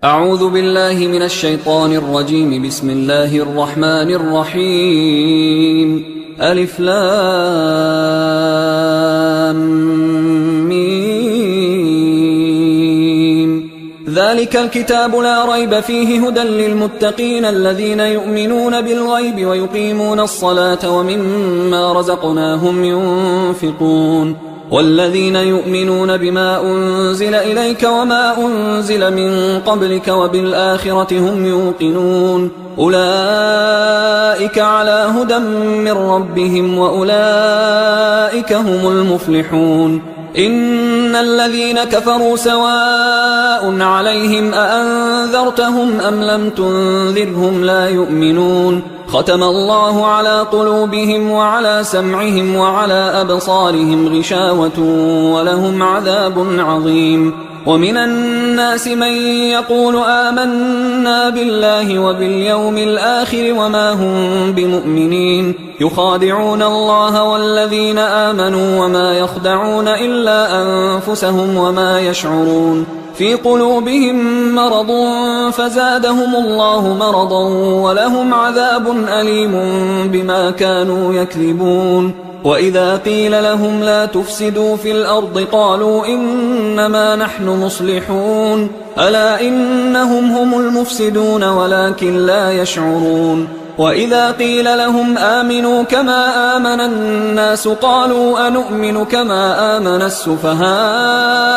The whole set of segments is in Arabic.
أعوذ بالله من الشيطان الرجيم. بسم الله الرحمن الرحيم. ألف لام ميم. ذلك الكتاب لا ريب فيه هدى للمتقين الذين يؤمنون بالغيب ويقيمون الصلاة ومما رزقناهم ينفقون والذين يؤمنون بما أنزل إليك وما أنزل من قبلك وبالآخرة هم يوقنون أولئك على هدى من ربهم وأولئك هم المفلحون. إن الذين كفروا سواء عليهم أأنذرتهم أم لم تنذرهم لا يؤمنون ختم الله على قلوبهم وعلى سمعهم وعلى أبصارهم غشاوة ولهم عذاب عظيم. ومن الناس من يقول آمنا بالله وباليوم الآخر وما هم بمؤمنين يخادعون الله والذين آمنوا وما يخدعون إلا أنفسهم وما يشعرون في قلوبهم مرض فزادهم الله مرضا ولهم عذاب أليم بما كانوا يكذبون. وإذا قيل لهم لا تفسدوا في الأرض قالوا إنما نحن مصلحون ألا إنهم هم المفسدون ولكن لا يشعرون. وإذا قيل لهم آمنوا كما آمن الناس قالوا أنؤمن كما آمن السفهاء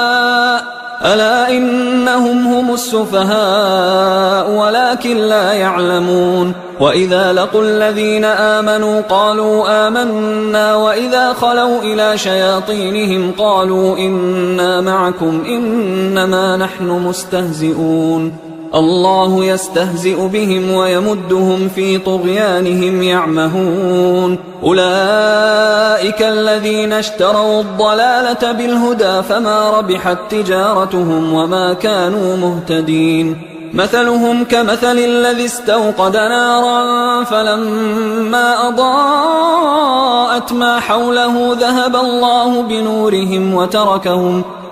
ألا إنهم هم السفهاء ولكن لا يعلمون. وإذا لقوا الذين آمنوا قالوا آمنا وإذا خلوا إلى شياطينهم قالوا إنا معكم إنما نحن مستهزئون الله يستهزئ بهم ويمدهم في طغيانهم يعمهون. أولئك الذين اشتروا الضلالة بالهدى فما ربحت تجارتهم وما كانوا مهتدين. مثلهم كمثل الذي استوقد نارا فلما أضاءت ما حوله ذهب الله بنورهم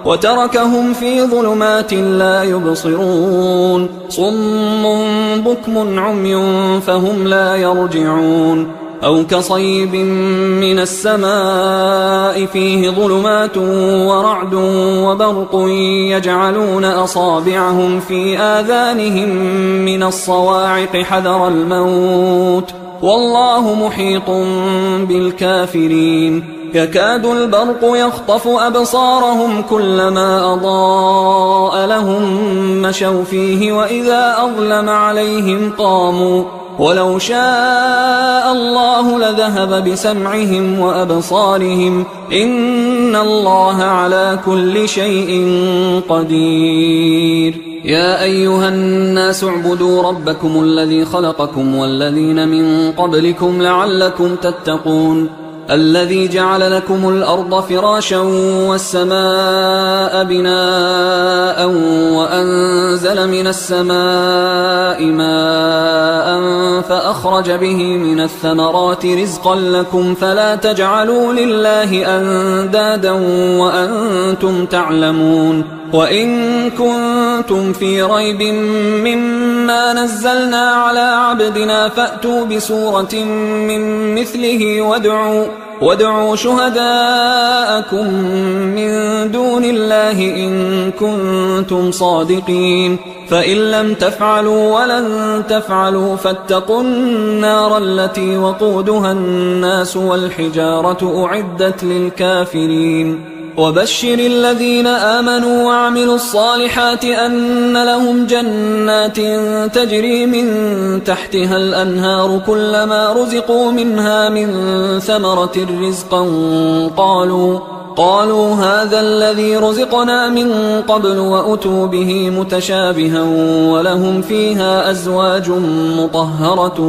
وتركهم في ظلمات لا يبصرون صم بكم عمي فهم لا يرجعون. أو كصيب من السماء فيه ظلمات ورعد وبرق يجعلون أصابعهم في آذانهم من الصواعق حذر الموت والله محيط بالكافرين. يكاد البرق يخطف أبصارهم كلما أضاء لهم مشوا فيه وإذا أظلم عليهم قاموا ولو شاء الله لذهب بسمعهم وأبصارهم إن الله على كل شيء قدير. يا أيها الناس اعبدوا ربكم الذي خلقكم والذين من قبلكم لعلكم تتقون الذي جعل لكم الأرض فراشا والسماء بناء وأنزل من السماء ماء فأخرج به من الثمرات رزقا لكم فلا تجعلوا لله أندادا وأنتم تعلمون. وإن كنتم في ريب مما نزلنا على عبدنا فأتوا بسورة من مثله وادعوا شهداءكم من دون الله إن كنتم صادقين فإن لم تفعلوا ولن تفعلوا فاتقوا النار التي وقودها الناس والحجارة أعدت للكافرين. وبشر الذين آمنوا وعملوا الصالحات أن لهم جنات تجري من تحتها الأنهار كلما رزقوا منها من ثمرة رزقا قالوا هذا الذي رزقنا من قبل وأتوا به متشابها ولهم فيها أزواج مطهرة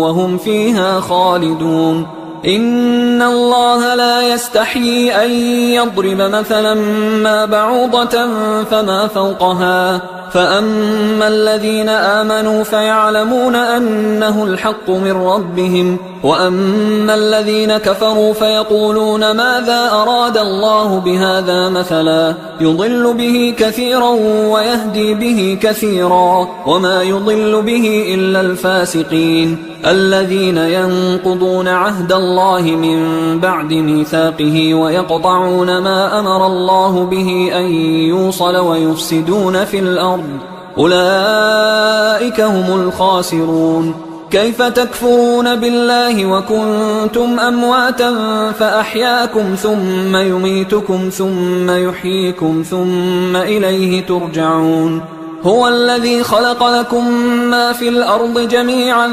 وهم فيها خالدون. إن الله لا يستحيي أن يضرب مثلا ما بعوضة فما فوقها فأما الذين آمنوا فيعلمون أنه الحق من ربهم، وأما الذين كفروا فيقولون ماذا أراد الله بهذا مثلا يضل به كثيرا ويهدي به كثيرا، وما يضل به إلا الفاسقين الذين ينقضون عهد الله من بعد ميثاقه ويقطعون ما أمر الله به أن يوصل ويفسدون في الأرض، أولئك هم الخاسرون. كيف تكفرون بالله وكنتم أمواتا فأحياكم ثم يميتكم ثم يحييكم ثم إليه ترجعون. هو الذي خلق لكم ما في الأرض جميعا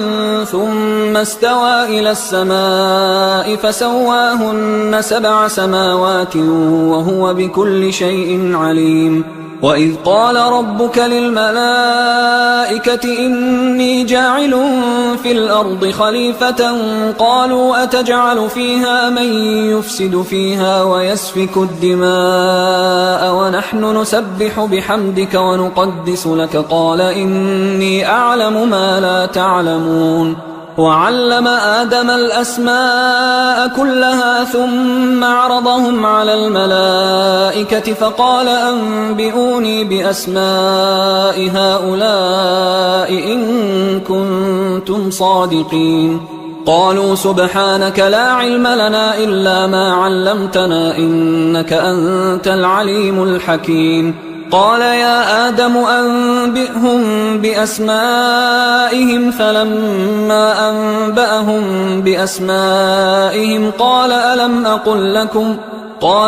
ثم استوى إلى السماء فسواهن 7 سماوات وهو بكل شيء عليم. وإذ قال ربك للملائكة إني جاعل في الأرض خليفة قالوا أتجعل فيها من يفسد فيها ويسفك الدماء ونحن نسبح بحمدك ونقدس لك قال إني أعلم ما لا تعلمون. وعلم آدم الأسماء كلها ثم عرضهم على الملائكة فقال أنبئوني بأسماء هؤلاء إن كنتم صادقين. قالوا سبحانك لا علم لنا إلا ما علمتنا إنك أنت العليم الحكيم. قال يا آدم أنبئهم بأسمائهم فلما أنبأهم بأسمائهم قال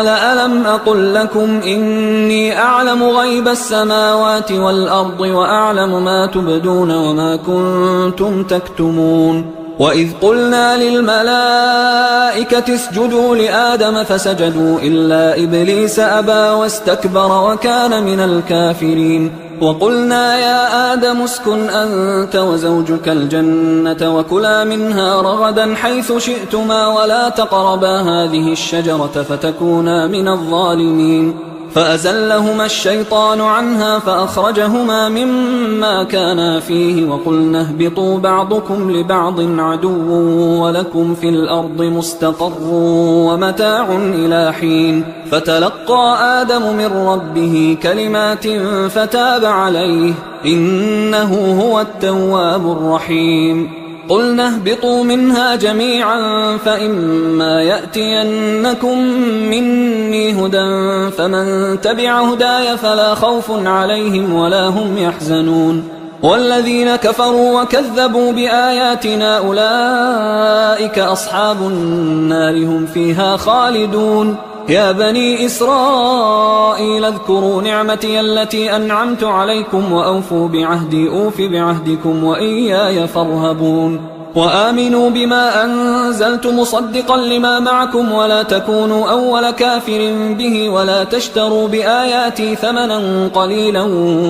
ألم أقل لكم إني أعلم غيب السماوات والأرض وأعلم ما تبدون وما كنتم تكتمون. وإذ قلنا للملائكة اسجدوا لآدم فسجدوا إلا إبليس أبى واستكبر وكان من الكافرين. وقلنا يا آدم اسكن أنت وزوجك الجنة وكلا منها رغدا حيث شئتما ولا تقربا هذه الشجرة فتكونا من الظالمين. فأزلهما الشيطان عنها فأخرجهما مما كانا فيه وقلنا اهبطوا بعضكم لبعض عدو ولكم في الأرض مستقر ومتاع إلى حين. فتلقى آدم من ربه كلمات فتاب عليه إنه هو التواب الرحيم. قلنا اهبطوا منها جميعا فإما يأتينكم مني هدى فمن تبع هداي فلا خوف عليهم ولا هم يحزنون. والذين كفروا وكذبوا بآياتنا أولئك أصحاب النار هم فيها خالدون. يا بني إسرائيل اذكروا نعمتي التي أنعمت عليكم وأوفوا بعهدي أوف بعهدكم وإياي فارهبون. وآمنوا بما أنزلت مصدقا لما معكم ولا تكونوا أول كافر به ولا تشتروا بآياتي ثمنا قليلا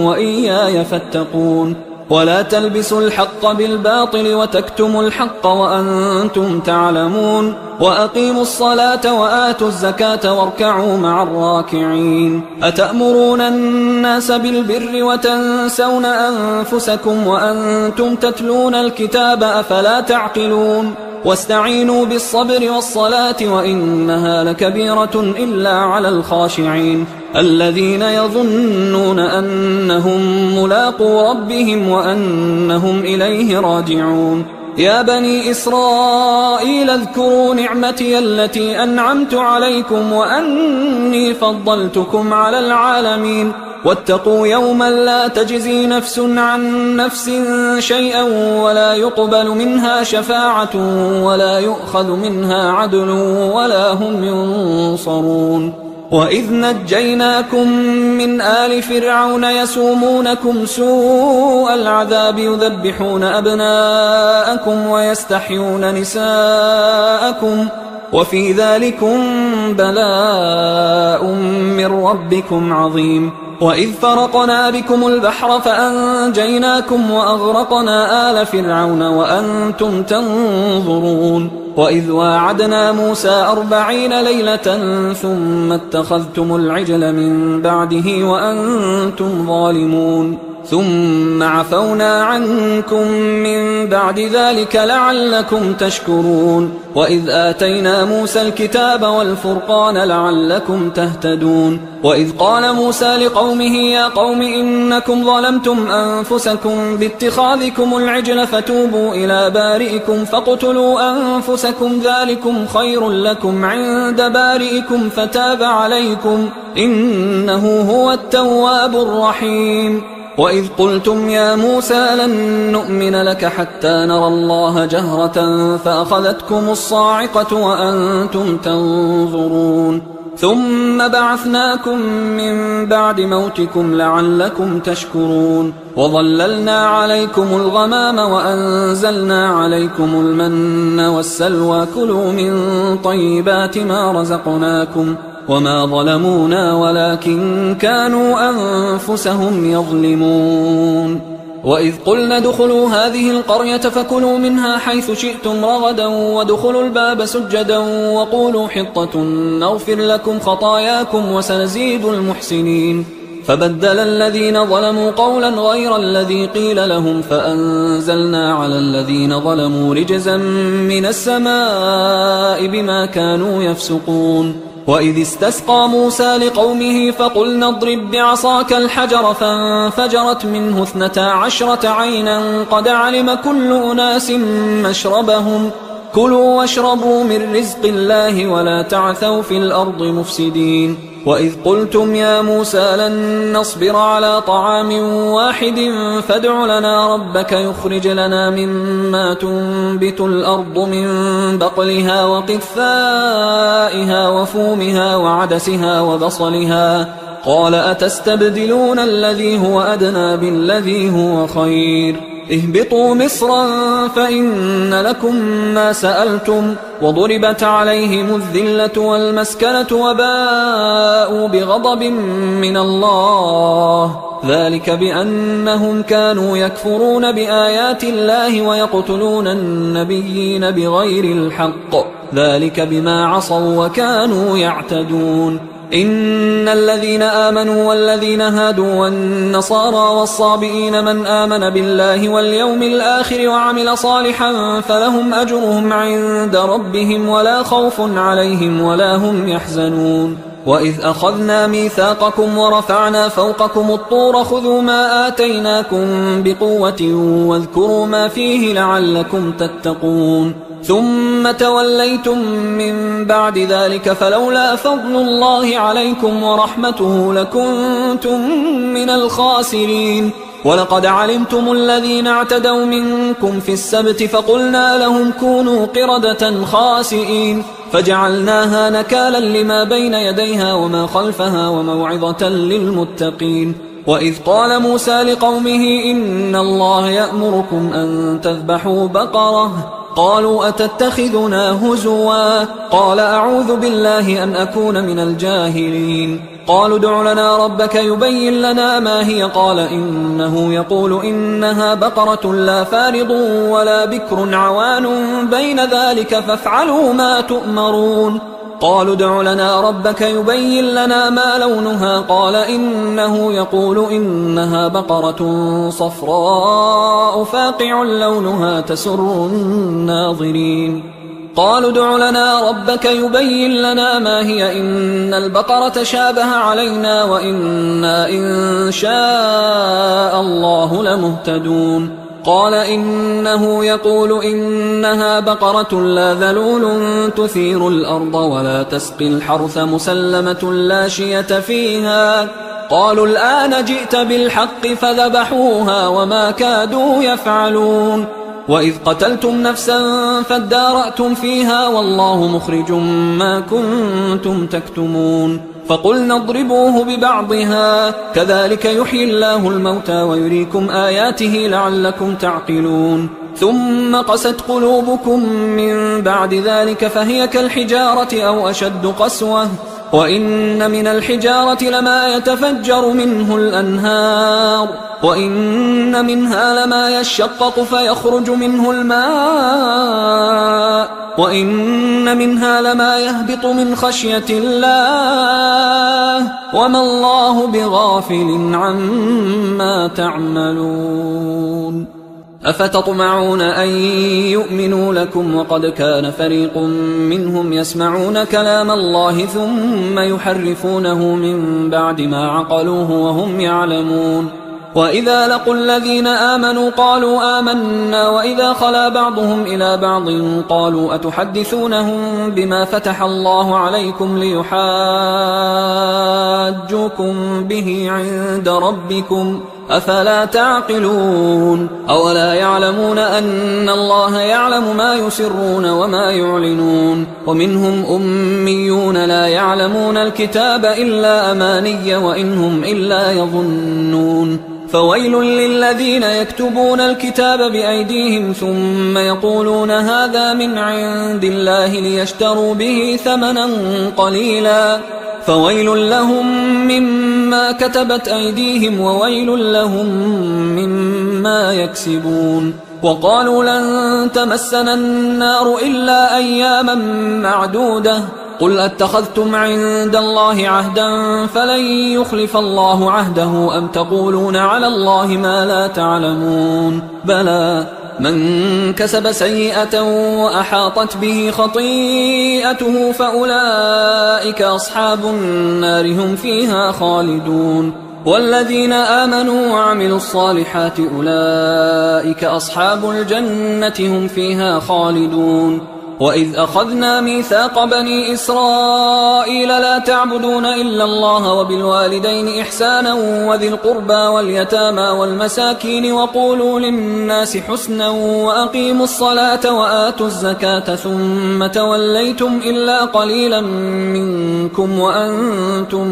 وإياي فاتقون. ولا تلبسوا الحق بالباطل وتكتموا الحق وأنتم تعلمون. وأقيموا الصلاة وآتوا الزكاة واركعوا مع الراكعين. أتأمرون الناس بالبر وتنسون أنفسكم وأنتم تتلون الكتاب أفلا تعقلون. واستعينوا بالصبر والصلاة وإنها لكبيرة إلا على الخاشعين الذين يظنون أنهم ملاقو ربهم وأنهم إليه راجعون. يا بني إسرائيل اذكروا نعمتي التي أنعمت عليكم وأني فضلتكم على العالمين. واتقوا يوما لا تجزي نفس عن نفس شيئا ولا يقبل منها شفاعة ولا يؤخذ منها عدل ولا هم ينصرون. وإذ نجيناكم من آل فرعون يسومونكم سوء العذاب يذبحون أبناءكم ويستحيون نساءكم وفي ذلكم بلاء من ربكم عظيم. وإذ فرقنا بكم البحر فأنجيناكم وأغرقنا آل فرعون وأنتم تنظرون. وإذ واعدنا موسى 40 ليلة ثم اتخذتم العجل من بعده وأنتم ظالمون. ثم عفونا عنكم من بعد ذلك لعلكم تشكرون وإذ آتينا موسى الكتاب والفرقان لعلكم تهتدون وإذ قال موسى لقومه يا قوم إنكم ظلمتم أنفسكم باتخاذكم العجل فتوبوا إلى بارئكم فاقتلوا أنفسكم ذلكم خير لكم عند بارئكم فتاب عليكم إنه هو التواب الرحيم وإذ قلتم يا موسى لن نؤمن لك حتى نرى الله جهرة فأخذتكم الصاعقة وأنتم تنظرون ثم بعثناكم من بعد موتكم لعلكم تشكرون وظللنا عليكم الغمام وأنزلنا عليكم المن والسلوى كلوا من طيبات ما رزقناكم وما ظلمونا ولكن كانوا أنفسهم يظلمون وإذ قلنا ادخلوا هذه القرية فكلوا منها حيث شئتم رغدا وادخلوا الباب سجدا وقولوا حطة نغفر لكم خطاياكم وسنزيد المحسنين فبدل الذين ظلموا قولا غير الذي قيل لهم فأنزلنا على الذين ظلموا رجزا من السماء بما كانوا يفسقون وإذ استسقى موسى لقومه فقلنا اضرب بعصاك الحجر فانفجرت منه 12 عينا قد علم كل أناس مشربهم كلوا واشربوا من رزق الله ولا تعثوا في الأرض مفسدين وإذ قلتم يا موسى لن نصبر على طعام واحد فادع لنا ربك يخرج لنا مما تنبت الأرض من بقلها وقثائها وفومها وعدسها وبصلها قال أتستبدلون الذي هو أدنى بالذي هو خير اهبطوا مصرا فإن لكم ما سألتم وضربت عليهم الذلة والمسكنة وباءوا بغضب من الله ذلك بأنهم كانوا يكفرون بآيات الله ويقتلون النبيين بغير الحق ذلك بما عصوا وكانوا يعتدون إن الذين آمنوا والذين هادوا والنصارى والصابئين من آمن بالله واليوم الآخر وعمل صالحا فلهم أجرهم عند ربهم ولا خوف عليهم ولا هم يحزنون وإذ أخذنا ميثاقكم ورفعنا فوقكم الطور خذوا ما آتيناكم بقوة واذكروا ما فيه لعلكم تتقون ثم توليتم من بعد ذلك فلولا فضل الله عليكم ورحمته لكنتم من الخاسرين ولقد علمتم الذين اعتدوا منكم في السبت فقلنا لهم كونوا قردة خاسئين فجعلناها نكالا لما بين يديها وما خلفها وموعظة للمتقين وإذ قال موسى لقومه إن الله يأمركم أن تذبحوا بقرة قالوا أتتخذنا هزوا قال أعوذ بالله أن أكون من الجاهلين قالوا ادع لنا ربك يبين لنا ما هي قال إنه يقول إنها بقرة لا فارض ولا بكر عوان بين ذلك فافعلوا ما تؤمرون قالوا ادع لنا ربك يبين لنا ما لونها قال إنه يقول إنها بقرة صفراء فاقع لونها تسر الناظرين قالوا ادع لنا ربك يبين لنا ما هي إن البقرة شابه علينا وإنا إن شاء الله لمهتدون قال إنه يقول إنها بقرة لا ذلول تثير الأرض ولا تسقي الحرث مسلمة لا شية فيها قالوا الآن جئت بالحق فذبحوها وما كادوا يفعلون وإذ قتلتم نفسا فادارأتم فيها والله مخرج ما كنتم تكتمون فقلنا اضربوه ببعضها كذلك يحيي الله الموتى ويريكم آياته لعلكم تعقلون ثم قست قلوبكم من بعد ذلك فهي كالحجارة أو أشد قسوة وإن من الحجارة لما يتفجر منه الأنهار وإن منها لما يشقق فيخرج منه الماء وإن منها لما يهبط من خشية الله وما الله بغافل عما تعملون أفتطمعون أن يؤمنوا لكم وقد كان فريق منهم يسمعون كلام الله ثم يحرفونه من بعد ما عقلوه وهم يعلمون وإذا لقوا الذين آمنوا قالوا آمنا وإذا خلا بعضهم إلى بعض قالوا أتحدثونهم بما فتح الله عليكم ليحاجوكم به عند ربكم أفلا تعقلون أولا يعلمون أن الله يعلم ما يسرون وما يعلنون ومنهم أميون لا يعلمون الكتاب إلا أماني وإنهم إلا يظنون فويل للذين يكتبون الكتاب بأيديهم ثم يقولون هذا من عند الله ليشتروا به ثمنا قليلا فويل لهم مما كتبت أيديهم وويل لهم مما يكسبون وقالوا لن تمسنا النار إلا أياما معدودة قل أتخذتم عند الله عهدا فلن يخلف الله عهده أم تقولون على الله ما لا تعلمون بلى من كسب سيئة وأحاطت به خطيئته فأولئك أصحاب النار هم فيها خالدون والذين آمنوا وعملوا الصالحات أولئك أصحاب الجنة هم فيها خالدون وإذ أخذنا ميثاق بني إسرائيل لا تعبدون إلا الله وبالوالدين إحسانا وذي القربى واليتامى والمساكين وقولوا للناس حسنا وأقيموا الصلاة وآتوا الزكاة ثم توليتم إلا قليلا منكم وأنتم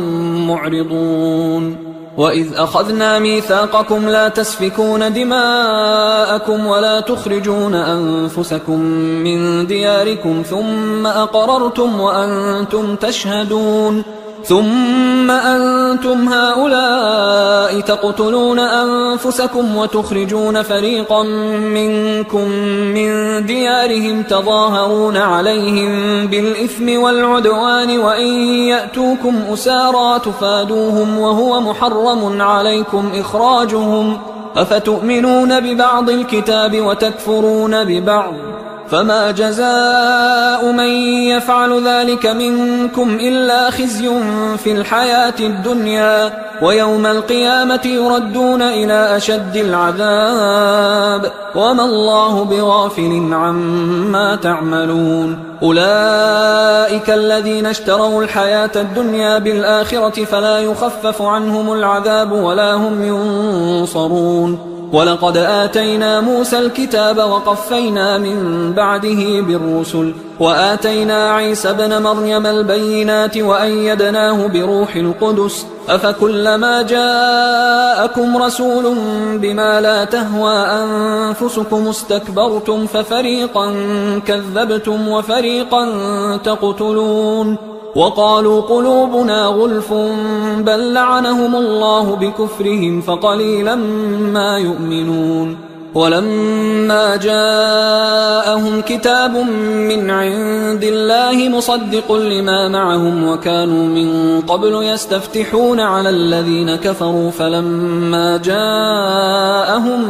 معرضون وإذ أخذنا ميثاقكم لا تسفكون دماءكم ولا تخرجون أنفسكم من دياركم ثم أقررتم وأنتم تشهدون ثم أنتم هؤلاء تقتلون أنفسكم وتخرجون فريقا منكم من ديارهم تظاهرون عليهم بالإثم والعدوان وإن يأتوكم أسارى تفادوهم وهو محرم عليكم إخراجهم أفتؤمنون ببعض الكتاب وتكفرون ببعض فما جزاء من يفعل ذلك منكم إلا خزي في الحياة الدنيا ويوم القيامة يردون إلى أشد العذاب وما الله بغافل عما تعملون أولئك الذين اشتروا الحياة الدنيا بالآخرة فلا يخفف عنهم العذاب ولا هم ينصرون ولقد آتينا موسى الكتاب وقفينا من بعده بالرسل وآتينا عيسى ابن مريم البينات وأيدناه بروح القدس أفكلما جاءكم رسول بما لا تهوى أنفسكم استكبرتم ففريقا كذبتم وفريقا تقتلون وقالوا قلوبنا غلف بل لعنهم الله بكفرهم فقليلا ما يؤمنون ولما جاءهم كتاب من عند الله مصدق لما معهم وكانوا من قبل يستفتحون على الذين كفروا فلما جاءهم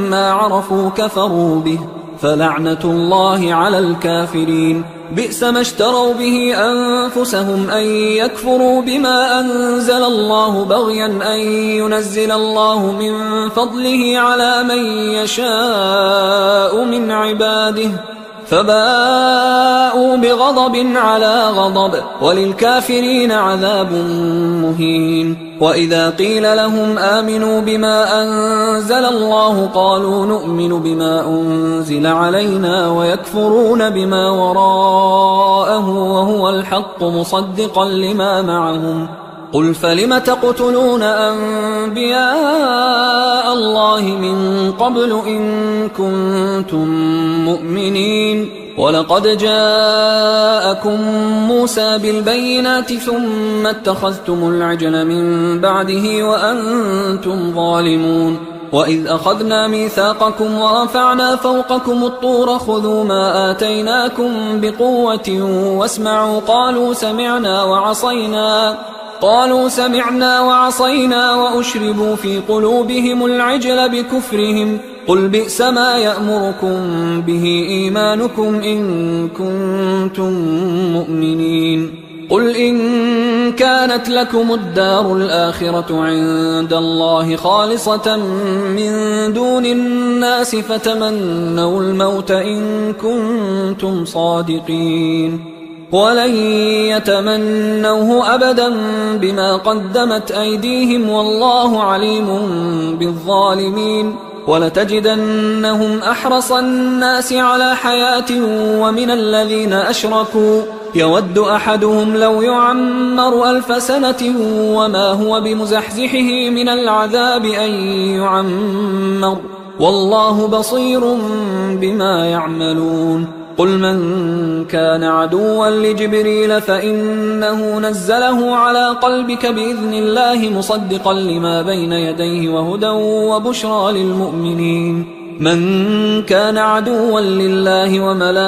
ما عرفوا كفروا به فلعنة الله على الكافرين بئس ما اشتروا به أنفسهم أن يكفروا بما أنزل الله بغيا أن ينزل الله من فضله على من يشاء من عباده فباءوا بغضب على غضب وللكافرين عذاب مهين وإذا قيل لهم آمنوا بما أنزل الله قالوا نؤمن بما أنزل علينا ويكفرون بما وراءه وهو الحق مصدقا لما معهم قل فلم تقتلون أنبياء الله من قبل إن كنتم مؤمنين ولقد جاءكم موسى بالبينات ثم اتخذتم العجل من بعده وأنتم ظالمون وإذ أخذنا ميثاقكم ورفعنا فوقكم الطور خذوا ما آتيناكم بقوة واسمعوا قالوا سمعنا وعصينا وأشربوا في قلوبهم العجل بكفرهم قل بئس ما يأمركم به إيمانكم إن كنتم مؤمنين قل إن كانت لكم الدار الآخرة عند الله خالصة من دون الناس فتمنوا الموت إن كنتم صادقين ولن يتمنوه أبدا بما قدمت أيديهم والله عليم بالظالمين ولتجدنهم أحرص الناس على حياة ومن الذين أشركوا يود أحدهم لو يعمر 1000 سنة وما هو بمزحزحه من العذاب أن يعمر والله بصير بما يعملون قل من كان عدوا لجبريل فإنه نزله على قلبك بإذن الله مصدقا لما بين يديه وهدى وبشرى للمؤمنين من كان عدوا لله وملائكته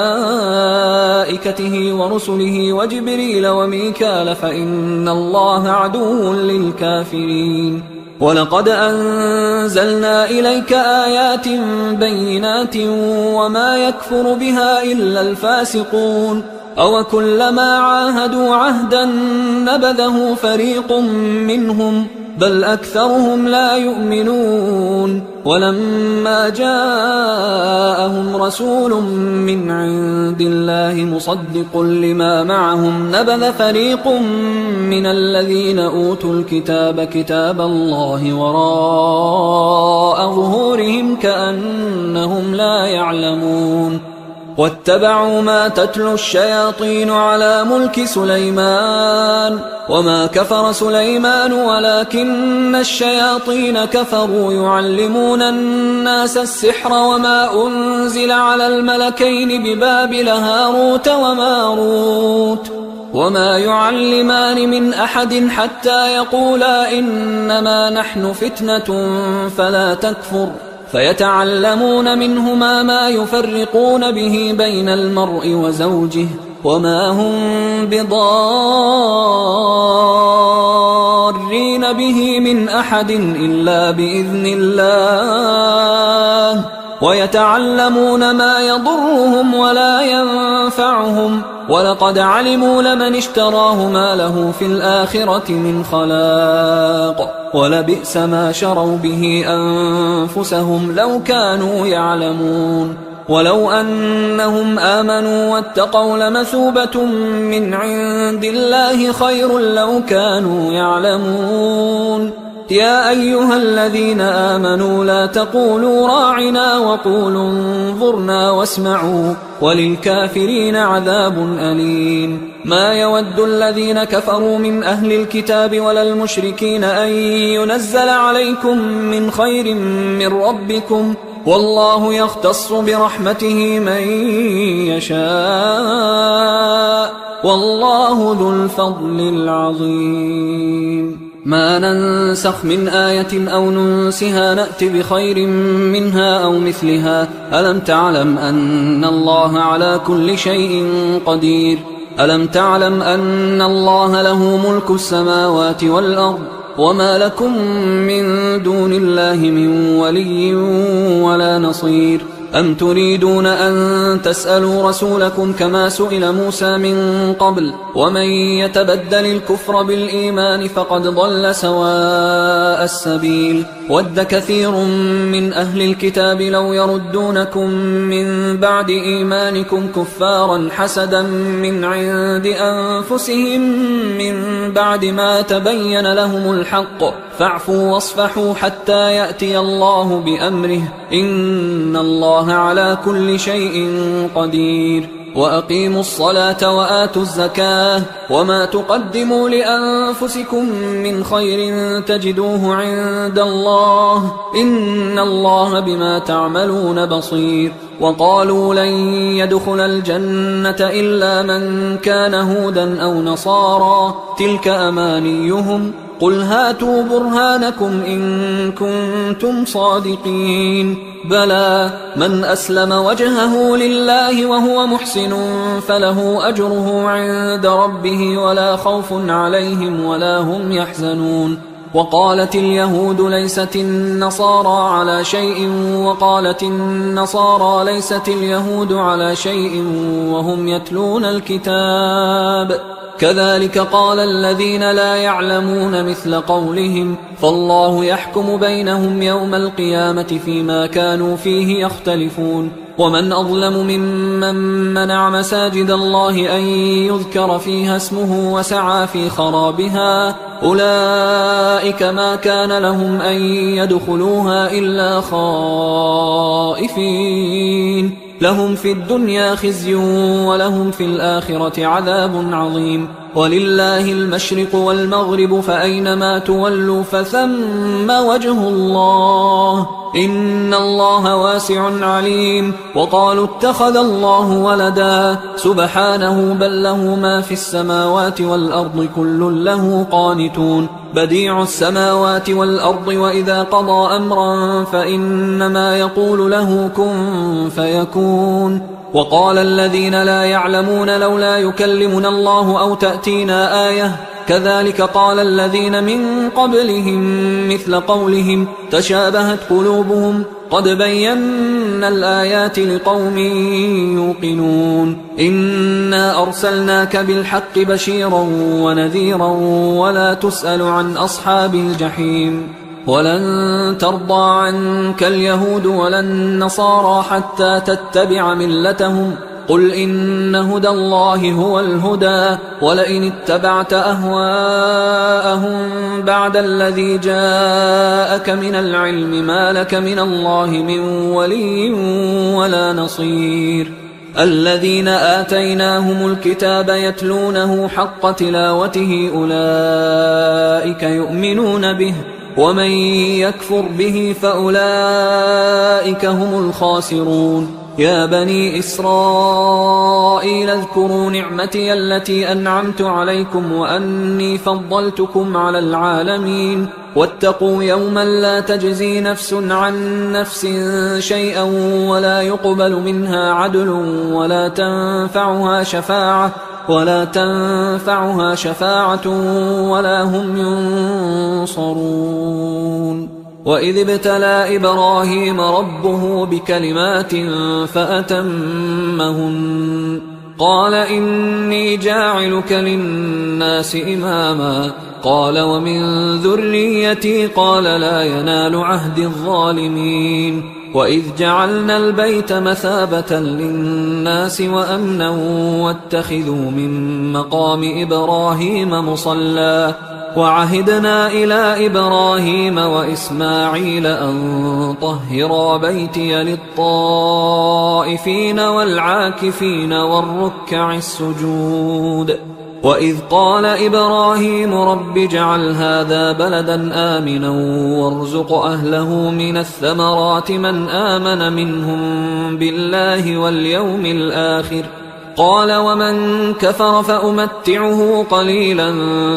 ورسله وجبريل وميكال فإن الله عدو للكافرين ولقد أنزلنا إليك آيات بينات وما يكفر بها إلا الفاسقون أوكلما عاهدوا عهدا نبذه فريق منهم بل أكثرهم لا يؤمنون ولما جاءهم رسول من عند الله مصدق لما معهم نبذ فريق من الذين أوتوا الكتاب كتاب الله وراء ظهورهم كأنهم لا يعلمون واتبعوا ما تتلو الشياطين على ملك سليمان وما كفر سليمان ولكن الشياطين كفروا يعلمون الناس السحر وما أنزل على الملكين ببابل هاروت وماروت وما يعلمان من أحد حتى يقولا إنما نحن فتنة فلا تكفر فيتعلمون منهما ما يفرقون به بين المرء وزوجه وما هم بضارين به من أحد إلا بإذن الله ويتعلمون ما يضرهم ولا ينفعهم ولقد علموا لمن اشتراه ما له في الآخرة من خلاق ولبئس ما شروا به أنفسهم لو كانوا يعلمون ولو أنهم آمنوا واتقوا لمثوبة من عند الله خير لو كانوا يعلمون يا أيها الذين آمنوا لا تقولوا راعنا وقولوا انظرنا واسمعوا وللكافرين عذاب أليم ما يود الذين كفروا من أهل الكتاب ولا المشركين أن ينزل عليكم من خير من ربكم والله يختص برحمته من يشاء والله ذو الفضل العظيم ما ننسخ من آية أو ننسها نأت بخير منها أو مثلها ألم تعلم أن الله على كل شيء قدير ألم تعلم أن الله له ملك السماوات والأرض وما لكم من دون الله من ولي ولا نصير أم تريدون أن تسألوا رسولكم كما سئل موسى من قبل ومن يتبدل الكفر بالإيمان فقد ضل سواء السبيل ود كثير من أهل الكتاب لو يردونكم من بعد إيمانكم كفارا حسدا من عند أنفسهم من بعد ما تبين لهم الحق فاعفوا واصفحوا حتى يأتي الله بأمره إن الله على كل شيء قدير وأقيموا الصلاة وآتوا الزكاة وما تقدموا لأنفسكم من خير تجدوه عند الله إن الله بما تعملون بصير وقالوا لن يدخل الجنة إلا من كان هودا أو نصارى تلك أمانيهم قل هاتوا برهانكم إن كنتم صادقين بلى من أسلم وجهه لله وهو محسن فله أجره عند ربه ولا خوف عليهم ولا هم يحزنون وقالت اليهود ليست النصارى على شيء وقالت النصارى ليست اليهود على شيء وهم يتلون الكتاب كذلك قال الذين لا يعلمون مثل قولهم فالله يحكم بينهم يوم القيامة فيما كانوا فيه يختلفون ومن أظلم ممن منع مساجد الله أن يذكر فيها اسمه وسعى في خرابها أولئك ما كان لهم أن يدخلوها إلا خائفين لهم في الدنيا خزي ولهم في الآخرة عذاب عظيم ولله المشرق والمغرب فأينما تولوا فثم وجه الله إن الله واسع عليم وقالوا اتخذ الله ولدا سبحانه بل له ما في السماوات والأرض كل له قانتون بديع السماوات والأرض وإذا قضى أمرا فإنما يقول له كن فيكون وقال الذين لا يعلمون لولا يكلمنا الله أو تأتينا آية كذلك قال الذين من قبلهم مثل قولهم تشابهت قلوبهم قد بينا الآيات لقوم يوقنون إنا أرسلناك بالحق بشيرا ونذيرا ولا تسأل عن أصحاب الجحيم ولن ترضى عنك اليهود ولا النصارى حتى تتبع ملتهم قل إن هدى الله هو الهدى ولئن اتبعت أهواءهم بعد الذي جاءك من العلم ما لك من الله من ولي ولا نصير الذين آتيناهم الكتاب يتلونه حق تلاوته أولئك يؤمنون به ومن يكفر به فأولئك هم الخاسرون يا بني إسرائيل اذكروا نعمتي التي أنعمت عليكم وأني فضلتكم على العالمين واتقوا يوما لا تجزي نفس عن نفس شيئا ولا يقبل منها عدل ولا تنفعها شفاعة ولا هم ينصرون وإذ ابتلى إبراهيم ربه بكلمات فأتمهن قال إني جاعلك للناس إماما قال ومن ذريتي قال لا ينال عهد الظالمين وإذ جعلنا البيت مثابة للناس وأمنا واتخذوا من مقام إبراهيم مصلى وعهدنا إلى إبراهيم وإسماعيل أن طهرا بيتي للطائفين والعاكفين والركع السجود وإذ قال إبراهيم رب اجعل هذا بلدا آمنا وارزق أهله من الثمرات من آمن منهم بالله واليوم الآخر قال ومن كفر فأمتعه قليلا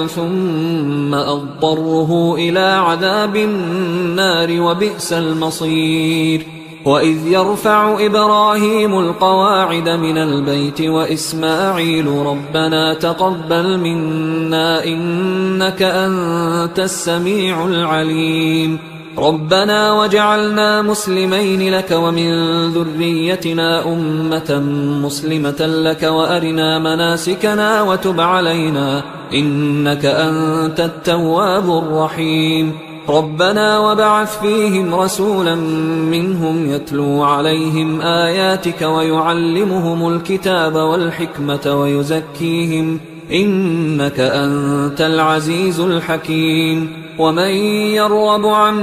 ثم أضطره إلى عذاب النار وبئس المصير وإذ يرفع إبراهيم القواعد من البيت وإسماعيل ربنا تقبل منا إنك أنت السميع العليم ربنا وجعلنا مسلمين لك ومن ذريتنا أمة مسلمة لك وأرنا مناسكنا وتب علينا إنك أنت التواب الرحيم ربنا وبعث فيهم رسولا منهم يتلو عليهم آياتك ويعلمهم الكتاب والحكمة ويزكيهم إنك أنت العزيز الحكيم ومن يرغب عن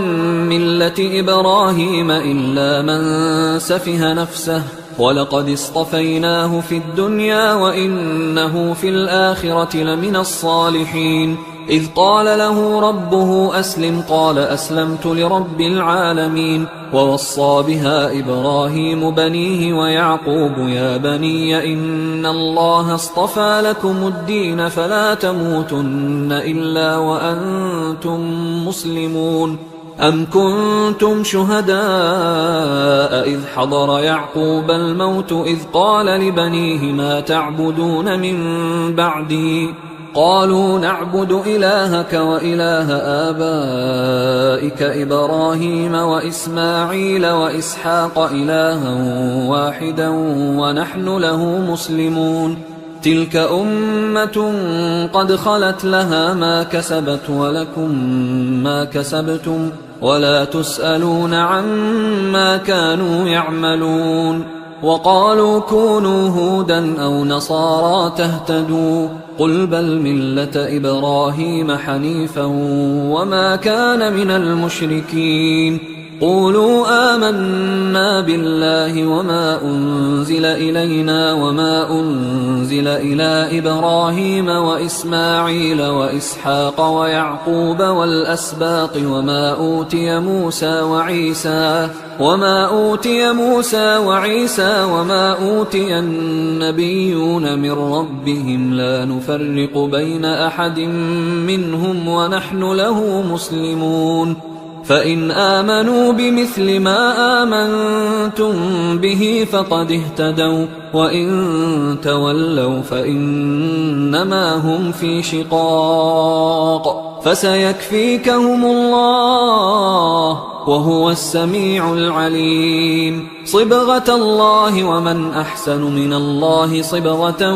ملة إبراهيم إلا من سفه نفسه ولقد اصطفيناه في الدنيا وإنه في الآخرة لمن الصالحين إذ قال له ربه أسلم قال أسلمت لرب العالمين. ووصى بها إبراهيم بنيه ويعقوب يا بني إن الله اصطفى لكم الدين فلا تموتن إلا وأنتم مسلمون. أم كنتم شهداء إذ حضر يعقوب الموت إذ قال لبنيه ما تعبدون من بعدي قالوا نعبد إلهك وإله آبائك إبراهيم وإسماعيل وإسحاق إلها واحدا ونحن له مسلمون. تلك أمة قد خلت لها ما كسبت ولكم ما كسبتم ولا تسألون عما كانوا يعملون. وقالوا كونوا هودا أو نصارى تهتدوا قل بل ملة إبراهيم حنيفا وما كان من المشركين. قولوا آمنا بالله وما أنزل إلينا وما أنزل إلى إبراهيم وإسماعيل وإسحاق ويعقوب والأسباط وما أوتي موسى وعيسى وما أوتي النبيون من ربهم لا نفرق بين أحد منهم ونحن له مسلمون. فإن آمنوا بمثل ما آمنتم به فقد اهتدوا وإن تولوا فإنما هم في شقاق فسيكفيكهم الله وهو السميع العليم. صبغة الله ومن أحسن من الله صبغة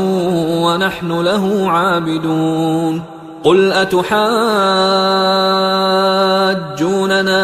ونحن له عابدون. قل أتحاجوننا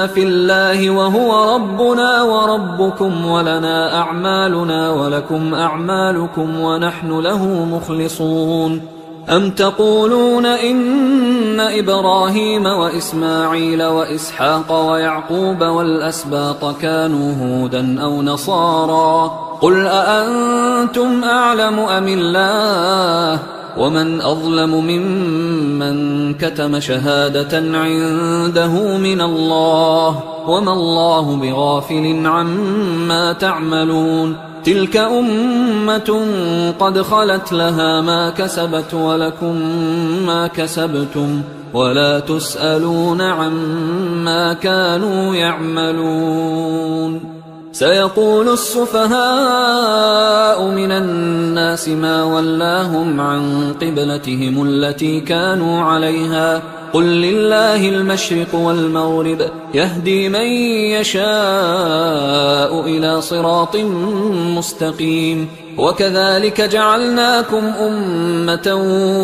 في الله وهو ربنا وربكم ولنا أعمالنا ولكم أعمالكم ونحن له مخلصون. أم تقولون إن إبراهيم وإسماعيل وإسحاق ويعقوب والأسباط كانوا هودا أو نصارى قل أأنتم أعلم أم الله ومن أظلم ممن كتم شهادة عنده من الله وما الله بغافل عما تعملون. تلك أمة قد خلت لها ما كسبت ولكم ما كسبتم ولا تسألون عما كانوا يعملون. سيقول السفهاء من الناس ما ولاهم عن قبلتهم التي كانوا عليها قل لله المشرق والمغرب يهدي من يشاء إلى صراط مستقيم. وكذلك جعلناكم أمة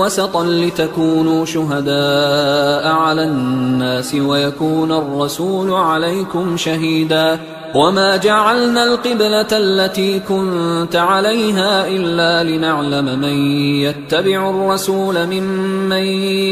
وسطا لتكونوا شهداء على الناس ويكون الرسول عليكم شهيدا. وما جعلنا القبلة التي كنت عليها إلا لنعلم من يتبع الرسول ممن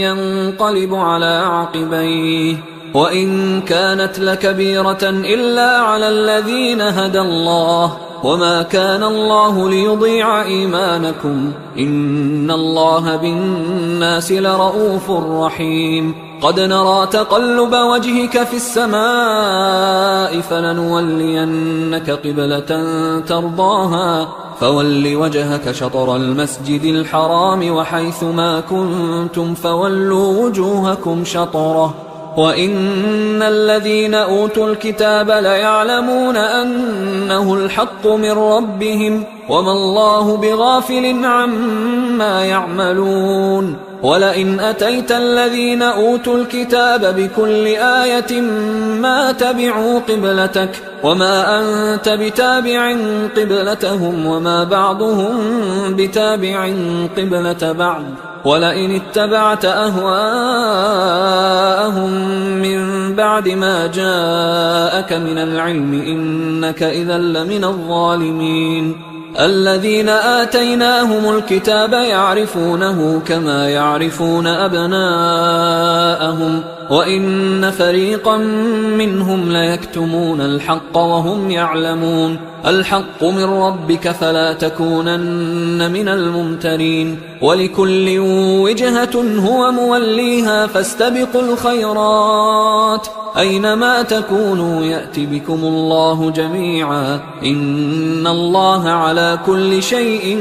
ينقلب على عقبيه وإن كانت لكبيرة إلا على الذين هدى الله وما كان الله ليضيع إيمانكم إن الله بالناس لرؤوف رحيم. قد نرى تقلب وجهك في السماء فلنولينك قبلة ترضاها فول وجهك شطر المسجد الحرام وحيث ما كنتم فولوا وجوهكم شطره وإن الذين أوتوا الكتاب ليعلمون أنه الحق من ربهم وما الله بغافل عما يعملون. ولئن أتيت الذين أوتوا الكتاب بكل آية ما تبعوا قبلتك وما أنت بتابع قبلتهم وما بعضهم بتابع قبلة بعض ولئن اتبعت أهواءهم من بعد ما جاءك من العلم إنك إذا لمن الظالمين. الذين آتيناهم الكتاب يعرفونه كما يعرفون أبناءهم وإن فريقا منهم ليكتمون الحق وهم يعلمون الحق من ربك فلا تكونن من الممترين ولكل وجهة هو موليها فاستبقوا الخيرات أينما تكونوا يأت بكم الله جميعا إن الله على كل شيء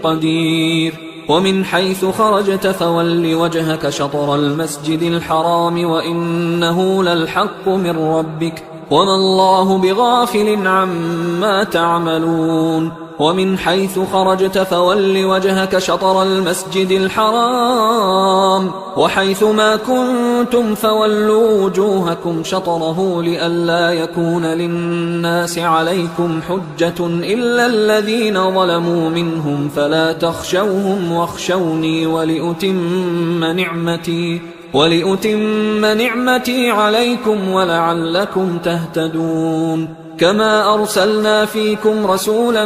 قدير ومن حيث خرجت فول وجهك شطر المسجد الحرام وإنه للحق من ربك وما الله بغافل عما تعملون ومن حيث خرجت فول وجهك شطر المسجد الحرام وحيث ما كنتم فولوا وجوهكم شطره لئلا يكون للناس عليكم حجة إلا الذين ظلموا منهم فلا تخشوهم واخشوني ولأتم نعمتي عليكم ولعلكم تهتدون كما أرسلنا فيكم رسولا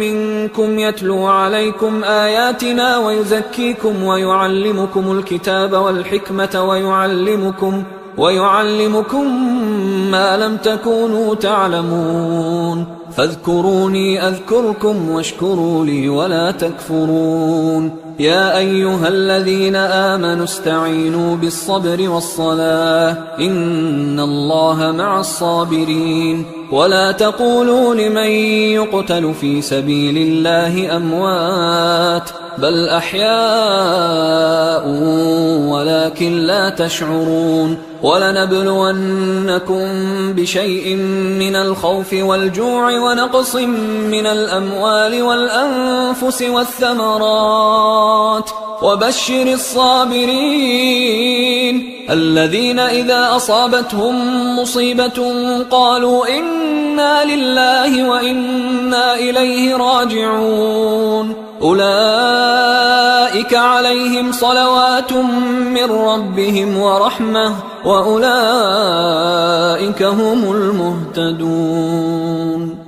منكم يتلو عليكم آياتنا ويزكيكم ويعلمكم الكتاب والحكمة ويعلمكم ما لم تكونوا تعلمون فاذكروني أذكركم واشكروا لي ولا تكفرون يا أيها الذين آمنوا استعينوا بالصبر والصلاة إن الله مع الصابرين ولا تقولوا لمن يقتل في سبيل الله أموات بل أحياء ولكن لا تشعرون ولنبلونكم بشيء من الخوف والجوع ونقص من الأموال والأنفس والثمرات وبشر الصابرين الذين إذا أصابتهم مصيبة قالوا إنا لله وإنا إليه راجعون أولئك عليهم صلوات من ربهم ورحمة وأولئك هم المهتدون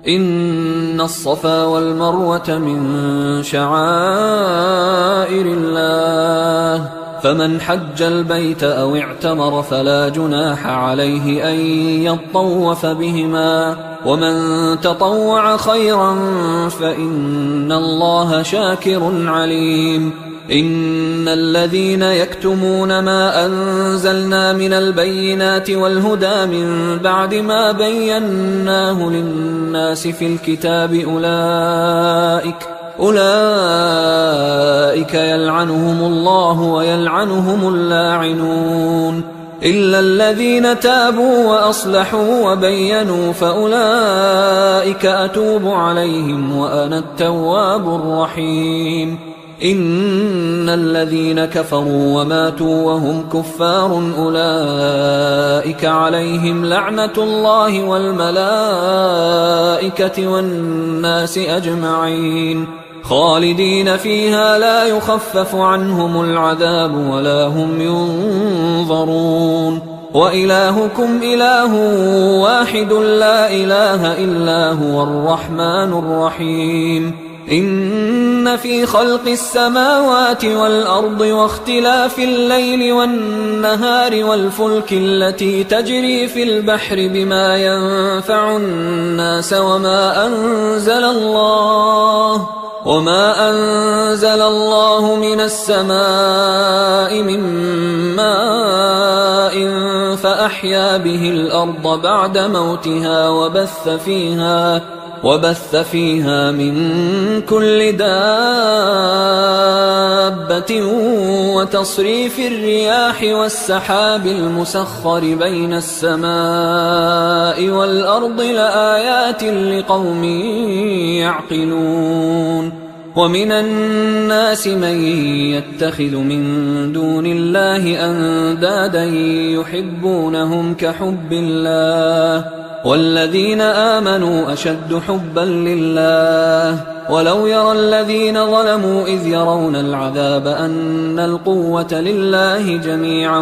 إن الصفا والمروة من شعائر الله فمن حج البيت أو اعتمر فلا جناح عليه أن يطوف بهما ومن تطوع خيرا فإن الله شاكر عليم إن الذين يكتمون ما أنزلنا من البينات والهدى من بعد ما بيناه للناس في الكتاب أولئك يلعنهم الله ويلعنهم اللاعنون إلا الذين تابوا وأصلحوا وبينوا فأولئك أتوب عليهم وأنا التواب الرحيم إن الذين كفروا وماتوا وهم كفار أولئك عليهم لعنة الله والملائكة والناس أجمعين خالدين فيها لا يخفف عنهم العذاب ولا هم ينظرون وإلهكم إله واحد لا إله إلا هو الرحمن الرحيم إن في خلق السماوات والأرض واختلاف الليل والنهار والفلك التي تجري في البحر بما ينفع الناس وما أنزل الله من السماء من ماء فأحيا به الأرض بعد موتها وبث فيها من كل دابة وتصريف الرياح والسحاب المسخر بين السماء والأرض لآيات لقوم يعقلون ومن الناس من يتخذ من دون الله أندادا يحبونهم كحب الله والذين آمنوا أشد حبا لله ولو يرى الذين ظلموا إذ يرون العذاب أن القوة لله جميعا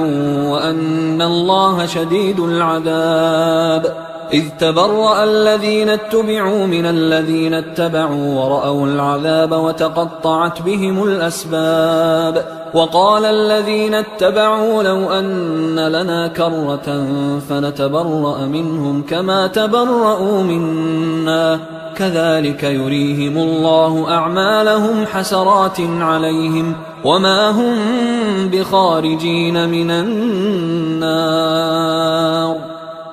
وأن الله شديد العذاب إذ تبرأ الذين اتبعوا من الذين اتبعوا ورأوا العذاب وتقطعت بهم الأسباب وقال الذين اتبعوا لو أن لنا كرة فنتبرأ منهم كما تبرأوا منا كذلك يريهم الله أعمالهم حسرات عليهم وما هم بخارجين من النار.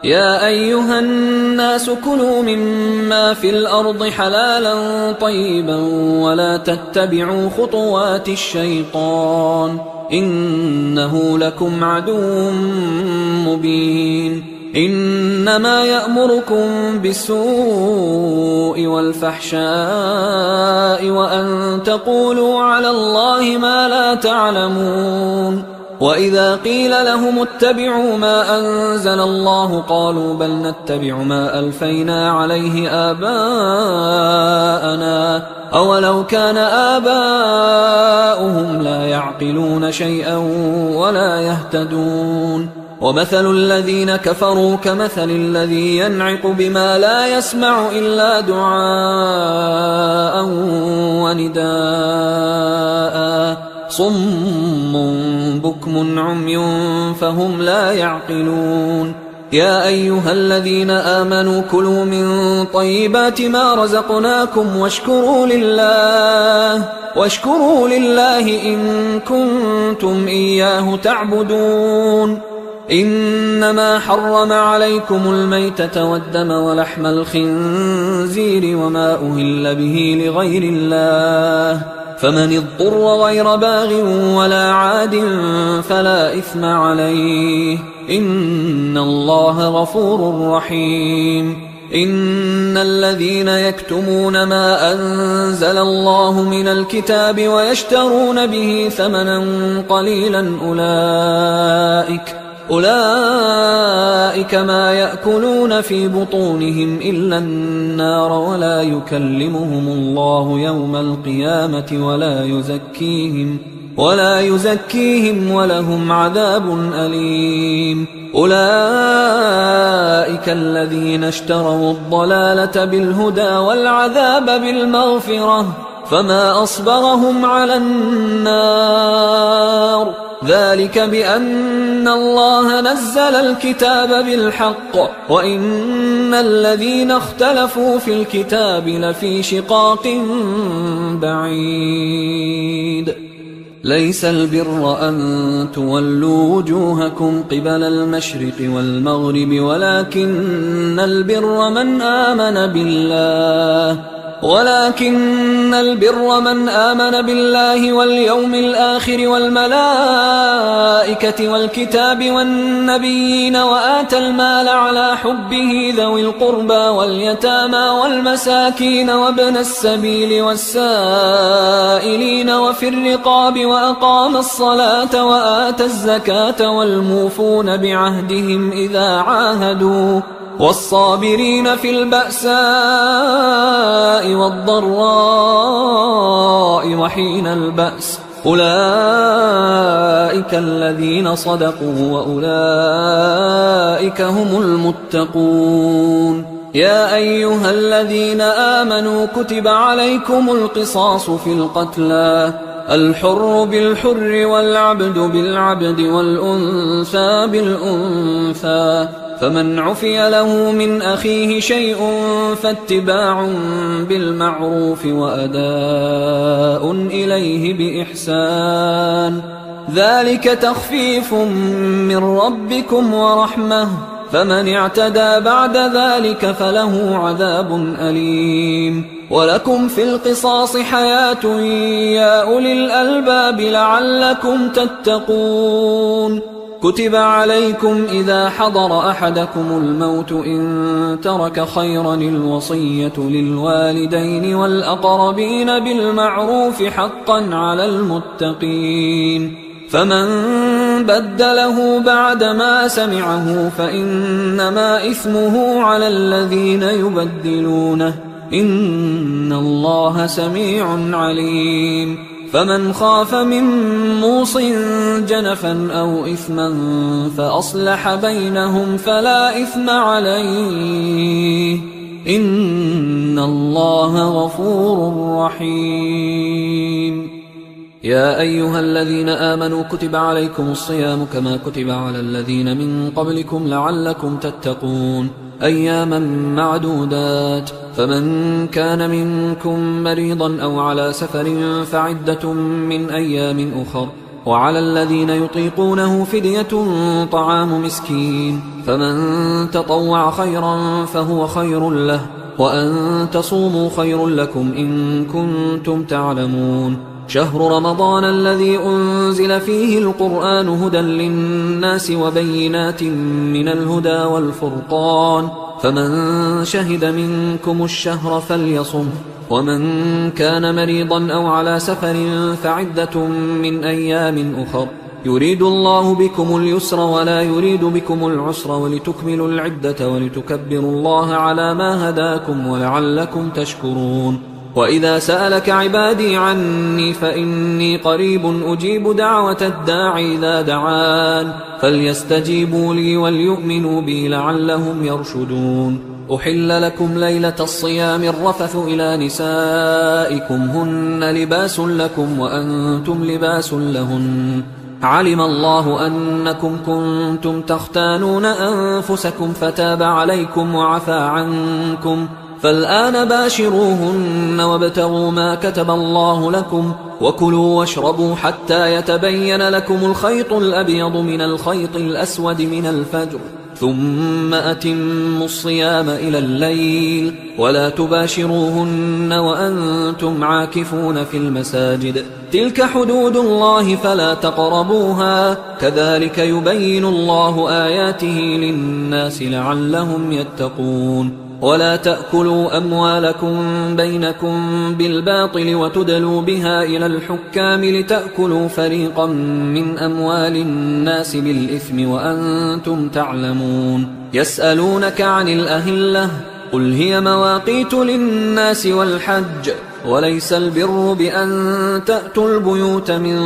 يا أيها الناس كلوا مما في الأرض حلالا طيبا ولا تتبعوا خطوات الشيطان إنه لكم عدو مبين. إنما يأمركم بالسوء والفحشاء وأن تقولوا على الله ما لا تعلمون. وإذا قيل لهم اتبعوا ما أنزل الله قالوا بل نتبع ما ألفينا عليه آباءنا أولو كان آباؤهم لا يعقلون شيئا ولا يهتدون. ومثل الذين كفروا كمثل الذي ينعق بما لا يسمع إلا دعاء ونداء صم بكم عمي فهم لا يعقلون. يا أيها الذين آمنوا كلوا من طيبات ما رزقناكم واشكروا لله إن كنتم إياه تعبدون. إنما حرم عليكم الميتة والدم ولحم الخنزير وما أهل به لغير الله فمن اضطر غير باغ ولا عاد فلا إثم عليه إن الله غفور رحيم. إن الذين يكتمون ما أنزل الله من الكتاب ويشترون به ثمنا قليلا أولئك ما يأكلون في بطونهم إلا النار ولا يكلمهم الله يوم القيامة ولا يزكيهم ولهم عذاب أليم. أولئك الذين اشتروا الضلالة بالهدى والعذاب بالمغفرة فما أصبرهم على النار ذلك بأن الله نزل الكتاب بالحق وإن الذين اختلفوا في الكتاب لفي شقاق بعيد. ليس البر أن تولوا وجوهكم قبل المشرق والمغرب ولكن البر من آمن بالله واليوم الآخر والملائكة والكتاب والنبيين وآتى المال على حبه ذوي القربى واليتامى والمساكين وابن السبيل والسائلين وفي الرقاب وأقام الصلاة وآتى الزكاة والموفون بعهدهم إذا عاهدوا والصابرين في البأساء والضراء وحين البأس أولئك الذين صدقوا وأولئك هم المتقون. يا أيها الذين آمنوا كتب عليكم القصاص في القتلى الحر بالحر والعبد بالعبد والأنثى بالأنثى فمن عفي له من أخيه شيء فاتباع بالمعروف وأداء إليه بإحسان ذلك تخفيف من ربكم ورحمة فمن اعتدى بعد ذلك فله عذاب أليم. ولكم في القصاص حياة يا أولي الألباب لعلكم تتقون. كتب عليكم إذا حضر أحدكم الموت إن ترك خيرا الوصية للوالدين والأقربين بالمعروف حقا على المتقين فمن بدله بعدما سمعه فإنما إثمه على الذين يبدلونه إن الله سميع عليم. فمن خاف من موص جنفا أو إثما فأصلح بينهم فلا إثم عليه إن الله غفور رحيم. يا أيها الذين آمنوا كتب عليكم الصيام كما كتب على الذين من قبلكم لعلكم تتقون أياما معدودات، فمن كان منكم مريضا أو على سفر فعدة من أيام أخر، وعلى الذين يطيقونه فدية طعام مسكين، فمن تطوع خيرا فهو خير له، وأن تصوموا خير لكم إن كنتم تعلمون. شهر رمضان الذي أنزل فيه القرآن هدى للناس وبينات من الهدى والفرقان، فمن شهد منكم الشهر فليصم، ومن كان مريضا أو على سفر فعدة من أيام أخر، يريد الله بكم اليسر ولا يريد بكم العسر ولتكملوا العدة ولتكبروا الله على ما هداكم ولعلكم تشكرون. وإذا سألك عبادي عني فإني قريب أجيب دعوة الداعي إذا دعان، فليستجيبوا لي وليؤمنوا بي لعلهم يرشدون. أحل لكم ليلة الصيام الرفث إلى نسائكم هن لباس لكم وأنتم لباس لهن، علم الله أنكم كنتم تختانون أنفسكم فتاب عليكم وعفى عنكم، فالآن باشروهن وابتغوا ما كتب الله لكم، وكلوا واشربوا حتى يتبين لكم الخيط الأبيض من الخيط الأسود من الفجر، ثم أتموا الصيام إلى الليل، ولا تباشروهن وأنتم عاكفون في المساجد، تلك حدود الله فلا تقربوها، كذلك يبين الله آياته للناس لعلهم يتقون. ولا تأكلوا أموالكم بينكم بالباطل وتدلوا بها إلى الحكام لتأكلوا فريقا من أموال الناس بالإثم وأنتم تعلمون. يسألونك عن الأهلة قل هي مواقيت للناس والحج، وليس البر بأن تأتوا البيوت من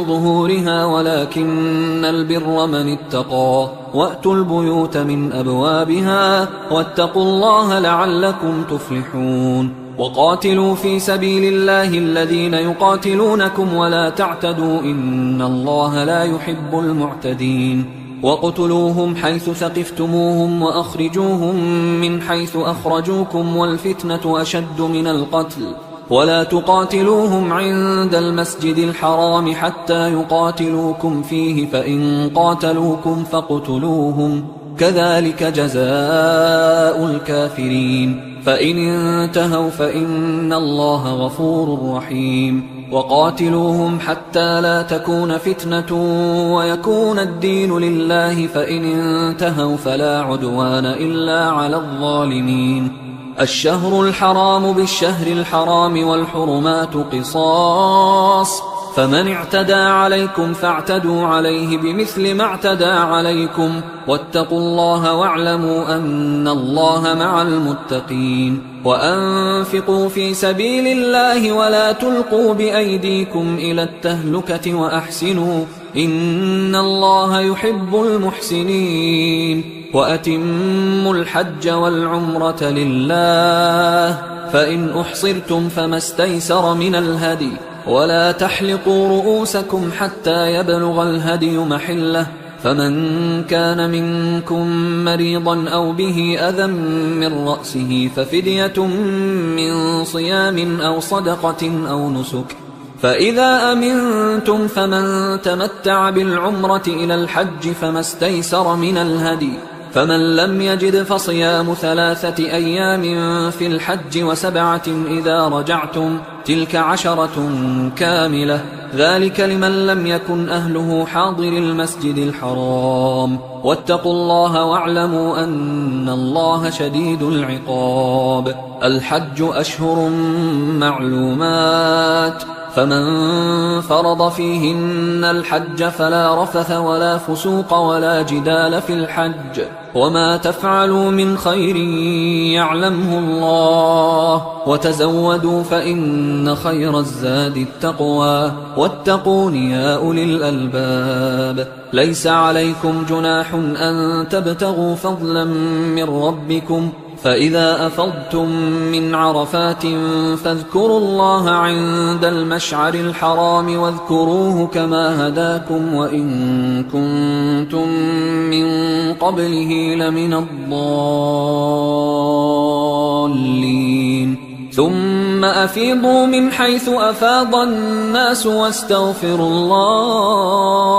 ظهورها ولكن البر من اتقى، وأتوا البيوت من أبوابها واتقوا الله لعلكم تفلحون. وقاتلوا في سبيل الله الذين يقاتلونكم ولا تعتدوا إن الله لا يحب المعتدين. وقتلوهم حيث ثقفتموهم وأخرجوهم من حيث أخرجوكم والفتنة أشد من القتل، ولا تقاتلوهم عند المسجد الحرام حتى يقاتلوكم فيه، فإن قاتلوكم فاقتلوهم، كذلك جزاء الكافرين، فإن انتهوا فإن الله غفور رحيم. وقاتلوهم حتى لا تكون فتنة ويكون الدين لله، فإن انتهوا فلا عدوان إلا على الظالمين. الشهر الحرام بالشهر الحرام والحرمات قصاص، فمن اعتدى عليكم فاعتدوا عليه بمثل ما اعتدى عليكم، واتقوا الله واعلموا أن الله مع المتقين. وأنفقوا في سبيل الله ولا تلقوا بأيديكم إلى التهلكة وأحسنوا إن الله يحب المحسنين. وأتموا الحج والعمرة لله، فإن أحصرتم فما استيسر من الهدي، ولا تحلقوا رؤوسكم حتى يبلغ الهدي محله، فمن كان منكم مريضا أو به أذى من رأسه ففدية من صيام أو صدقة أو نسك، فإذا أمنتم فمن تمتع بالعمرة إلى الحج فما استيسر من الهدي، فمن لم يجد فصيام 3 أيام في الحج و7 إذا رجعتم، تلك 10 كاملة، ذلك لمن لم يكن أهله حاضر المسجد الحرام. واتقوا الله واعلموا أن الله شديد العقاب. الحج أشهر معلومات، فمن فرض فيهن الحج فلا رفث ولا فسوق ولا جدال في الحج وما تفعلوا من خير يعلمه الله وتزودوا فإن خير الزاد التقوى واتقون يا أولي الألباب ليس عليكم جناح أن تبتغوا فضلا من ربكم فإذا أفضتم من عرفات فاذكروا الله عند المشعر الحرام واذكروه كما هداكم وإن كنتم من قبله لمن الضالين ثم أفيضوا من حيث أفاض الناس واستغفروا الله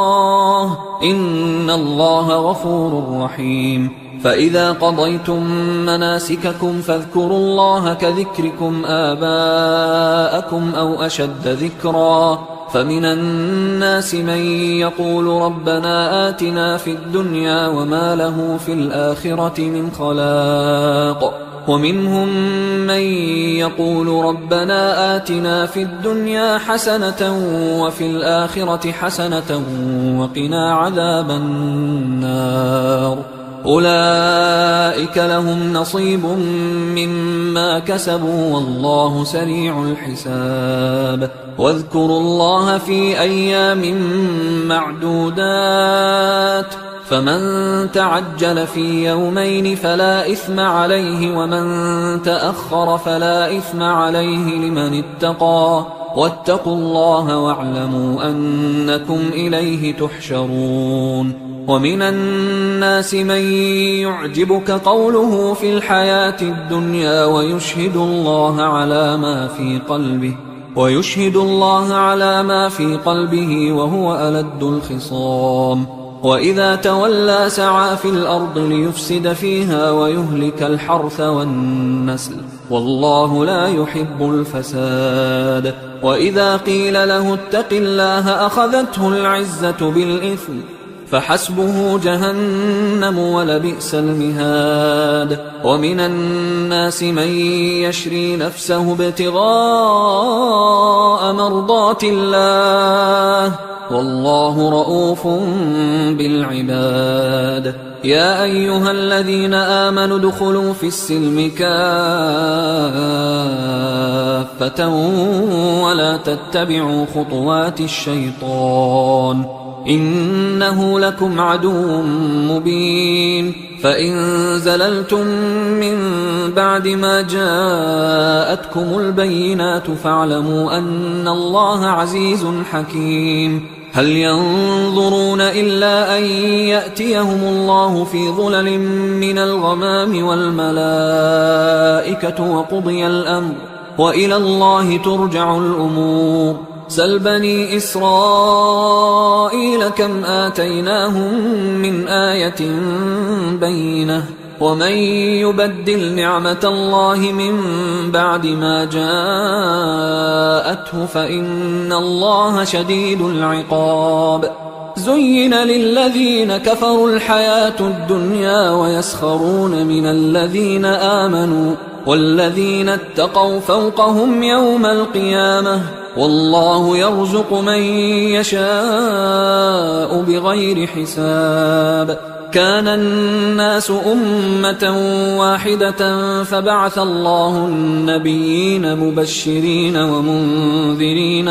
إن الله غفور رحيم فإذا قضيتم مناسككم فاذكروا الله كذكركم آباءكم أو أشد ذكرا فمن الناس من يقول ربنا آتنا في الدنيا وما له في الآخرة من خلاق ومنهم من يقول ربنا آتنا في الدنيا حسنة وفي الآخرة حسنة وقنا عذاب النار أولئك لهم نصيب مما كسبوا والله سريع الحساب واذكروا الله في أيام معدودات فمن تعجل في يومين فلا إثم عليه ومن تأخر فلا إثم عليه لمن اتقى واتقوا الله واعلموا أنكم إليه تحشرون ومن الناس من يعجبك قوله في الحياة الدنيا ويشهد الله على ما في قلبه وهو ألد الخصام وإذا تولى سعى في الأرض ليفسد فيها ويهلك الحرث والنسل والله لا يحب الفساد وإذا قيل له اتق الله أخذته العزة بالإثم فحسبه جهنم ولبئس المهاد ومن الناس من يشري نفسه ابتغاء مرضات الله والله رؤوف بالعباد يا أيها الذين آمنوا ادخلوا في السلم كافة ولا تتبعوا خطوات الشيطان إنه لكم عدو مبين فإن زللتم من بعد ما جاءتكم البينات فاعلموا أن الله عزيز حكيم هل ينظرون إلا أن يأتيهم الله في ظلل من الغمام والملائكة وقضي الأمر وإلى الله ترجع الأمور سل بني إسرائيل كم آتيناهم من آية بينة ومن يبدل نعمة الله من بعد ما جاءته فإن الله شديد العقاب زين للذين كفروا الحياة الدنيا ويسخرون من الذين آمنوا والذين اتقوا فوقهم يوم القيامة والله يرزق من يشاء بغير حساب كان الناس أمة واحدة فبعث الله النبيين مبشرين ومنذرين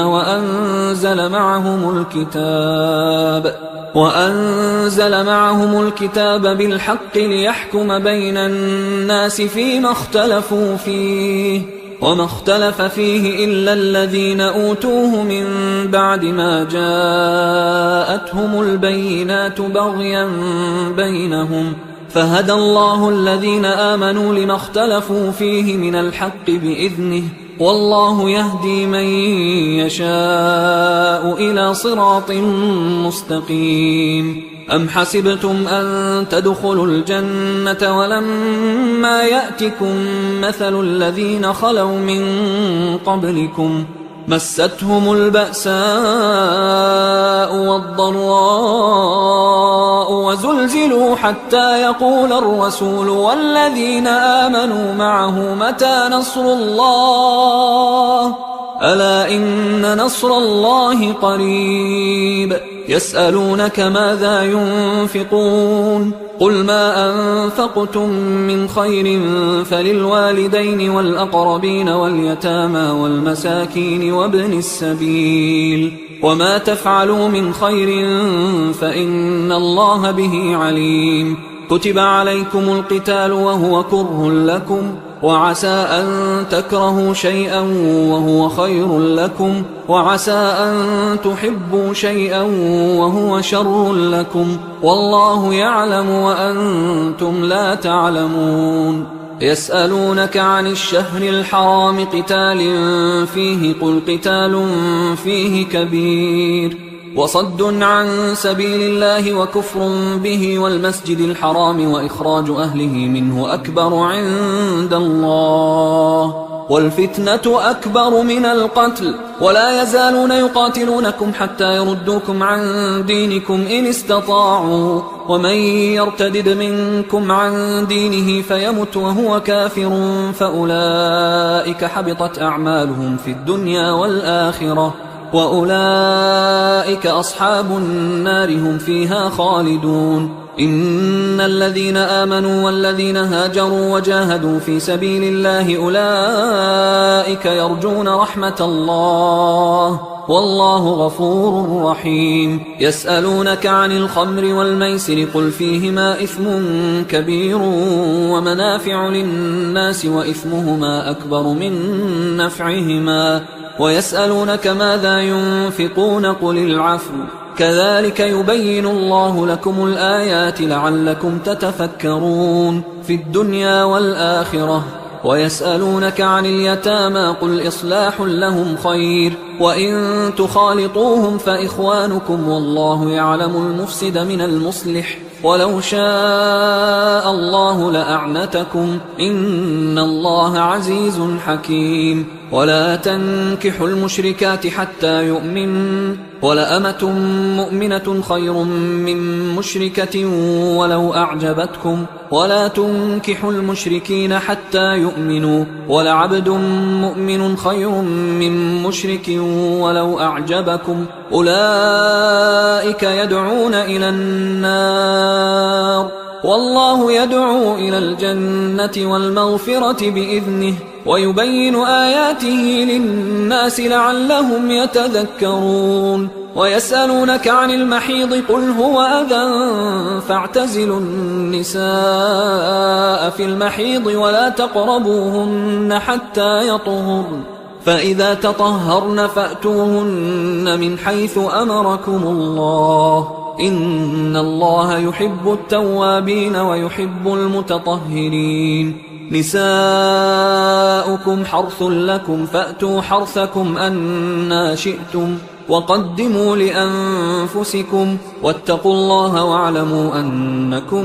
وأنزل معهم الكتاب بالحق ليحكم بين الناس فيما اختلفوا فيه وما اختلف فيه إلا الذين أوتوه من بعد ما جاءتهم البينات بغيا بينهم فهدى الله الذين آمنوا لما اختلفوا فيه من الحق بإذنه والله يهدي من يشاء إلى صراط مستقيم أم حسبتم أن تدخلوا الجنة ولما يأتكم مثل الذين خلوا من قبلكم مستهم البأساء والضراء وزلزلوا حتى يقول الرسول والذين آمنوا معه متى نصر الله ألا إن نصر الله قريب يسألونك ماذا ينفقون قل ما أنفقتم من خير فللوالدين والأقربين واليتامى والمساكين وابن السبيل وما تفعلوا من خير فإن الله به عليم كتب عليكم القتال وهو كره لكم وعسى أن تكرهوا شيئا وهو خير لكم وعسى أن تحبوا شيئا وهو شر لكم والله يعلم وأنتم لا تعلمون يسألونك عن الشهر الحرام قتال فيه قل قتال فيه كبير وصد عن سبيل الله وكفر به والمسجد الحرام وإخراج أهله منه أكبر عند الله والفتنة أكبر من القتل ولا يزالون يقاتلونكم حتى يردوكم عن دينكم إن استطاعوا ومن يرتدد منكم عن دينه فيمت وهو كافر فأولئك حبطت أعمالهم في الدنيا والآخرة وأولئك أصحاب النار هم فيها خالدون إن الذين آمنوا والذين هاجروا وجاهدوا في سبيل الله أولئك يرجون رحمة الله والله غفور رحيم يسألونك عن الخمر والميسر قل فيهما إثم كبير ومنافع للناس وإثمهما أكبر من نفعهما ويسألونك ماذا ينفقون قل العفو كذلك يبين الله لكم الآيات لعلكم تتفكرون في الدنيا والآخرة ويسألونك عن اليتامى قل إصلاح لهم خير وإن تخالطوهم فإخوانكم والله يعلم المفسد من المصلح ولو شاء الله لأعنتكم إن الله عزيز حكيم ولا تنكحوا المشركات حتى يؤمن ولأمة مؤمنة خير من مشركة ولو أعجبتكم ولا تنكحوا المشركين حتى يؤمنوا ولعبد مؤمن خير من مشرك ولو أعجبكم أولئك يدعون إلى النار والله يدعو إلى الجنة والمغفرة بإذنه ويبين آياته للناس لعلهم يتذكرون ويسألونك عن المحيض قل هو أذى فاعتزلوا النساء في المحيض ولا تقربوهن حتى يطهرن فإذا تطهرن فأتوهن من حيث أمركم الله إن الله يحب التوابين ويحب المتطهرين نساؤكم حرث لكم فأتوا حرثكم أنى شئتم وقدموا لأنفسكم واتقوا الله واعلموا أنكم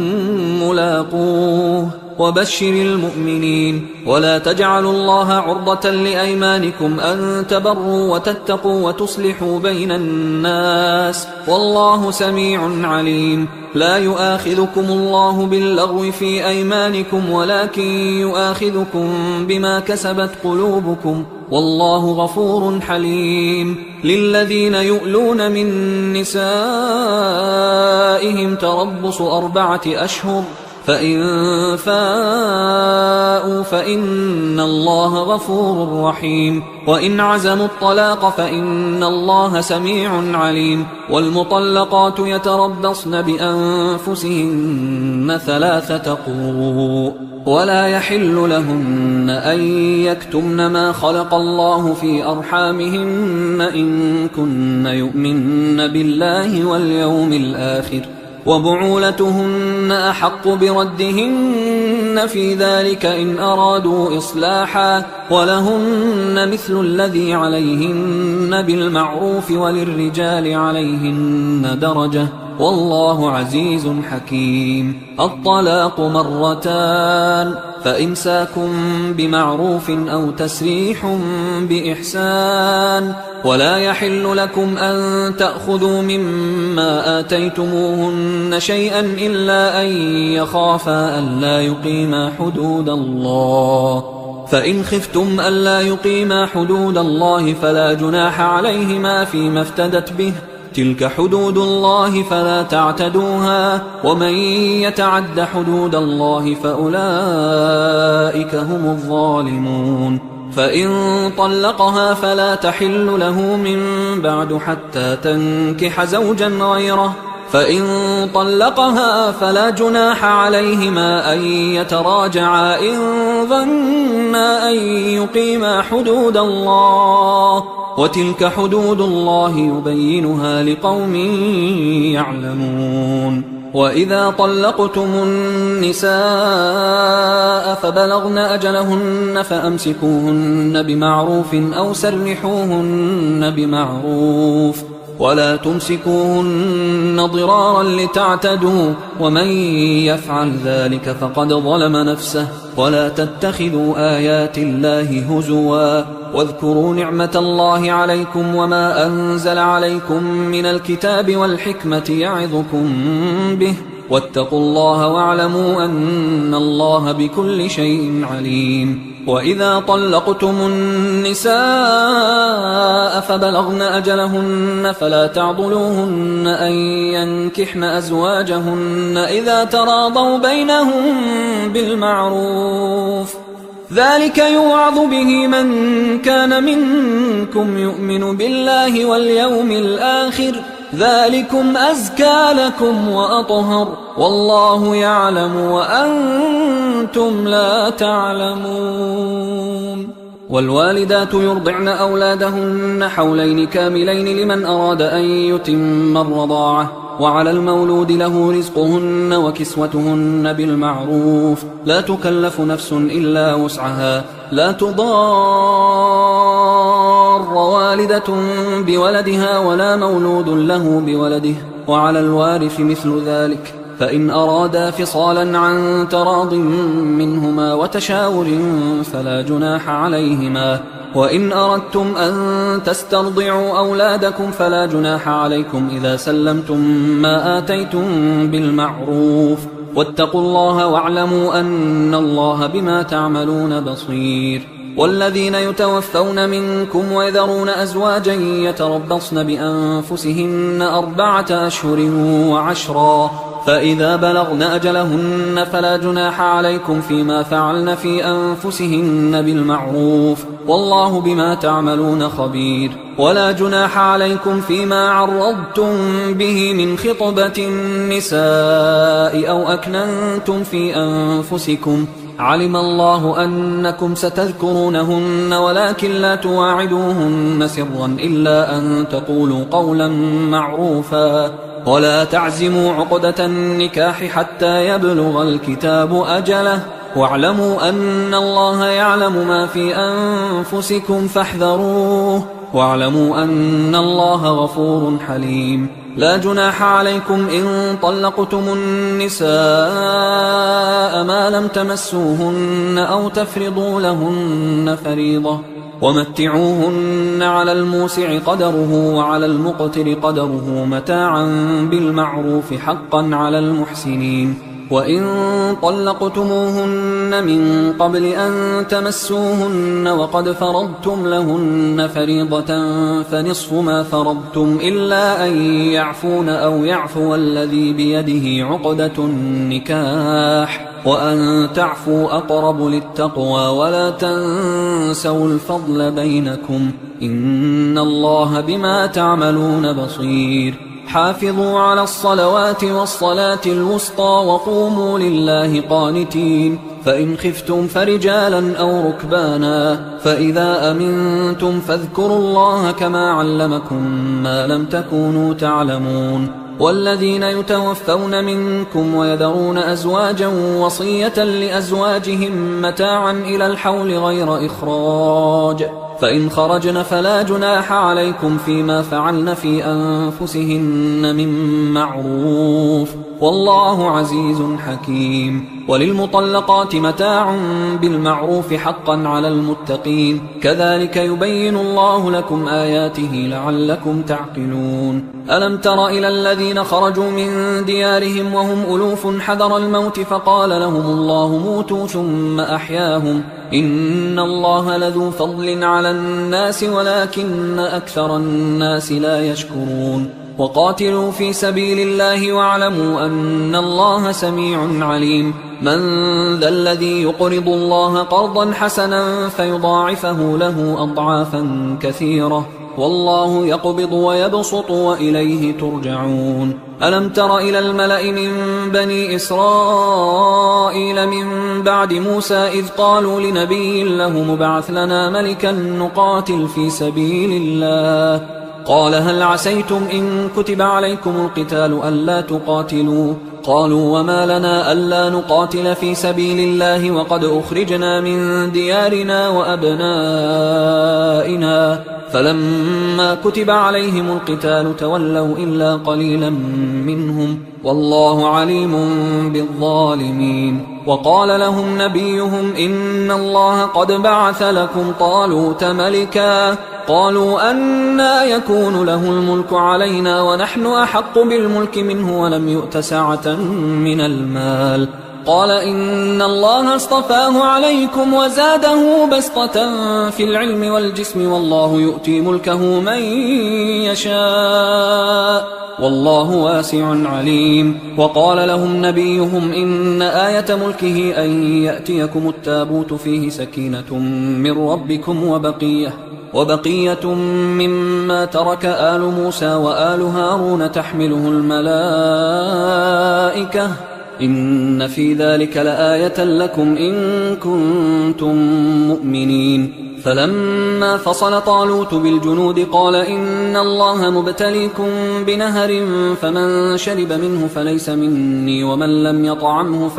ملاقوه وبشر المؤمنين ولا تجعلوا الله عرضة لأيمانكم أن تبروا وتتقوا وتصلحوا بين الناس والله سميع عليم لا يؤاخذكم الله باللغو في أيمانكم ولكن يؤاخذكم بما كسبت قلوبكم والله غفور حليم للذين يؤلون من نسائهم تربص 4 أشهر فإن فاءوا فإن الله غفور رحيم وإن عزموا الطلاق فإن الله سميع عليم والمطلقات يتربصن بأنفسهن 3 قروء ولا يحل لهن أن يكتمن ما خلق الله في أرحامهن إن كن يؤمن بالله واليوم الآخر وبعولتهن أحق بردهن في ذلك إن أرادوا إصلاحا ولهن مثل الذي عليهن بالمعروف وللرجال عليهن درجة والله عزيز حكيم الطلاق 2 فإمساك بمعروف أو تسريح بإحسان ولا يحل لكم أن تأخذوا مما آتيتموهن شيئا إلا أن يخافا ألا يقيما حدود الله فإن خفتم ألا يقيما حدود الله فلا جناح عليهما فيما افتدت به، تلك حدود الله فلا تعتدوها، ومن يتعد حدود الله فأولئك هم الظالمون. فإن طلقها فلا تحل له من بعد حتى تنكح زوجا غيره، فإن طلقها فلا جناح عليهما أن يتراجعا إن ظنا أن يقيما حدود الله، وتلك حدود الله يبينها لقوم يعلمون. وإذا طلقتم النساء فبلغن أجلهن فأمسكوهن بمعروف أو سرحوهن بمعروف، ولا تمسكوهن ضرارا لتعتدوا، ومن يفعل ذلك فقد ظلم نفسه. ولا تتخذوا آيات الله هزوا، واذكروا نعمة الله عليكم وما أنزل عليكم من الكتاب والحكمة يعظكم به، واتقوا الله واعلموا أن الله بكل شيء عليم. وإذا طلقتم النساء فبلغن أجلهن فلا تعضلوهن أن ينكحن أزواجهن إذا تراضوا بينهم بالمعروف، ذلك يوعظ به من كان منكم يؤمن بالله واليوم الآخر، ذلكم أزكى لكم وأطهر، والله يعلم وأنتم لا تعلمون. والوالدات يرضعن أولادهن حولين كاملين لمن أراد أن يتم الرضاعة، وعلى المولود له رزقهن وكسوتهن بالمعروف، لا تكلف نفس إلا وسعها، لا تضار والدة بولدها ولا مولود له بولده، وعلى الوارث مثل ذلك، فإن أرادا فصالا عن تراض منهما وتشاور فلا جناح عليهما. وإن أردتم أن تسترضعوا أولادكم فلا جناح عليكم إذا سلمتم ما آتيتم بالمعروف، واتقوا الله واعلموا أن الله بما تعملون بصير. والذين يتوفون منكم ويذرون أزواجا يتربصن بأنفسهن 4 أشهر و10، فإذا بلغن أجلهن فلا جناح عليكم فيما فعلن في أنفسهن بالمعروف، والله بما تعملون خبير. ولا جناح عليكم فيما عرضتم به من خطبة النساء أو أكننتم في أنفسكم، علم الله أنكم ستذكرونهن ولكن لا تواعدوهن سرا إلا أن تقولوا قولا معروفا، ولا تعزموا عقدة النكاح حتى يبلغ الكتاب أجله، واعلموا أن الله يعلم ما في أنفسكم فاحذروه، واعلموا أن الله غفور حليم. لا جناح عليكم إن طلقتم النساء ما لم تمسوهن أو تفرضوا لهن فريضة، ومتعوهن على الموسع قدره وعلى المقتر قدره متاعا بالمعروف حقا على المحسنين. وإن طلقتموهن من قبل أن تمسوهن وقد فرضتم لهن فريضة فنصف ما فرضتم إلا أن يعفون أو يعفو الذي بيده عقدة النكاح، وأن تعفوا أقرب للتقوى، ولا تنسوا الفضل بينكم، إن الله بما تعملون بصير. حافظوا على الصلوات والصلاة الوسطى وقوموا لله قانتين، فإن خفتم فرجالا أو ركبانا، فإذا أمنتم فاذكروا الله كما علمكم ما لم تكونوا تعلمون. والذين يتوفون منكم ويذرون أزواجا وصية لأزواجهم متاعا إلى الحول غير إخراج، فإن خرجن فلا جناح عليكم فيما فعلن في أنفسهن من معروف، والله عزيز حكيم. وللمطلقات متاع بالمعروف حقا على المتقين، كذلك يبين الله لكم آياته لعلكم تعقلون. ألم تر إلى الذين خرجوا من ديارهم وهم ألوف حذر الموت فقال لهم الله موتوا ثم أحياهم، إن الله لذو فضل على الناس ولكن أكثر الناس لا يشكرون. وقاتلوا في سبيل الله واعلموا أن الله سميع عليم. من ذا الذي يقرض الله قرضا حسنا فيضاعفه له أضعافا كثيرة، والله يقبض ويبسط وإليه ترجعون. ألم تر إلى الملأ من بني إسرائيل من بعد موسى إذ قالوا لنبي له مبعث لنا ملكا نقاتل في سبيل الله، قال هل عسيتم إن كتب عليكم القتال ألا تقاتلوا؟ قالوا وما لنا ألا نقاتل في سبيل الله وقد أخرجنا من ديارنا وأبنائنا، فلما كتب عليهم القتال تولوا إلا قليلا منهم، والله عليم بالظالمين. وقال لهم نبيهم إن الله قد بعث لكم طالوت ملكا، قالوا أنى يكون له الملك علينا ونحن أحق بالملك منه ولم يؤت سعة من المال، قال إن الله اصطفاه عليكم وزاده بسطة في العلم والجسم، والله يؤتي ملكه من يشاء والله واسع عليم. وقال لهم نبيهم إن آية ملكه أن يأتيكم التابوت فيه سكينة من ربكم وبقية مما ترك آل موسى وآل هارون تحمله الملائكة، إن في ذلك لآية لكم إن كنتم مؤمنين. فلما فصل طالوت بالجنود قال إن الله مبتليكم بنهر فمن شرب منه فليس مني ومن لم يطعمه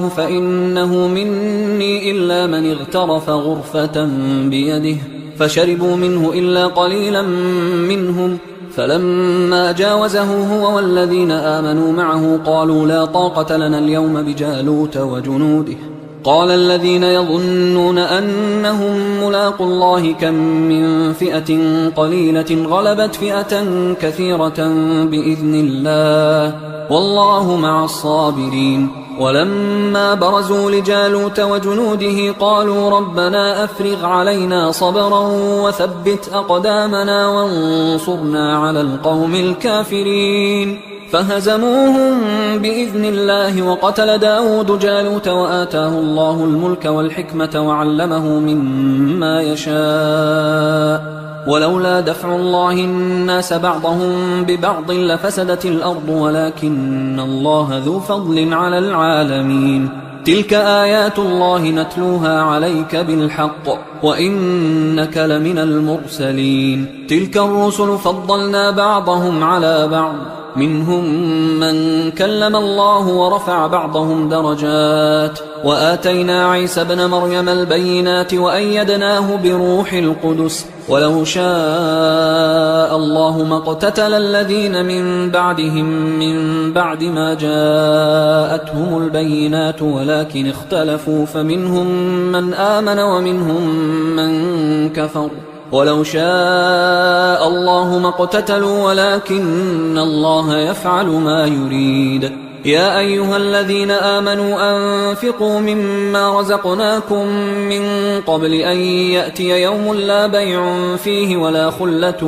فإنه مني إلا من اغترف غرفة بيده، فشربوا منه إلا قليلا منهم. فلما جاوزه هو والذين آمنوا معه قالوا لا طاقة لنا اليوم بجالوت وجنوده. قال الذين يظنون أنهم ملاقوا الله كم من فئة قليلة غلبت فئة كثيرة بإذن الله والله مع الصابرين. ولما برزوا لجالوت وجنوده قالوا ربنا أفرغ علينا صبرا وثبت أقدامنا وانصرنا على القوم الكافرين، فهزموهم بإذن الله. وقتل داود جالوت وآتاه الله الملك والحكمة وعلمه مما يشاء، ولولا دفع الله الناس بعضهم ببعض لفسدت الأرض ولكن الله ذو فضل على العالمين. تلك آيات الله نتلوها عليك بالحق وإنك لمن المرسلين. تلك الرسل فضلنا بعضهم على بعض، منهم من كلم الله ورفع بعضهم درجات، وآتينا عيسى ابن مريم البينات وأيدناه بروح القدس، ولو شاء الله ما اقتتل الذين من بعدهم من بعد ما جاءتهم البينات ولكن اختلفوا فمنهم من آمن ومنهم من كفر، ولو شاء الله ما اقتتلوا ولكن الله يفعل ما يريد. يا أيها الذين آمنوا أنفقوا مما رزقناكم من قبل أن يأتي يوم لا بيع فيه ولا خلة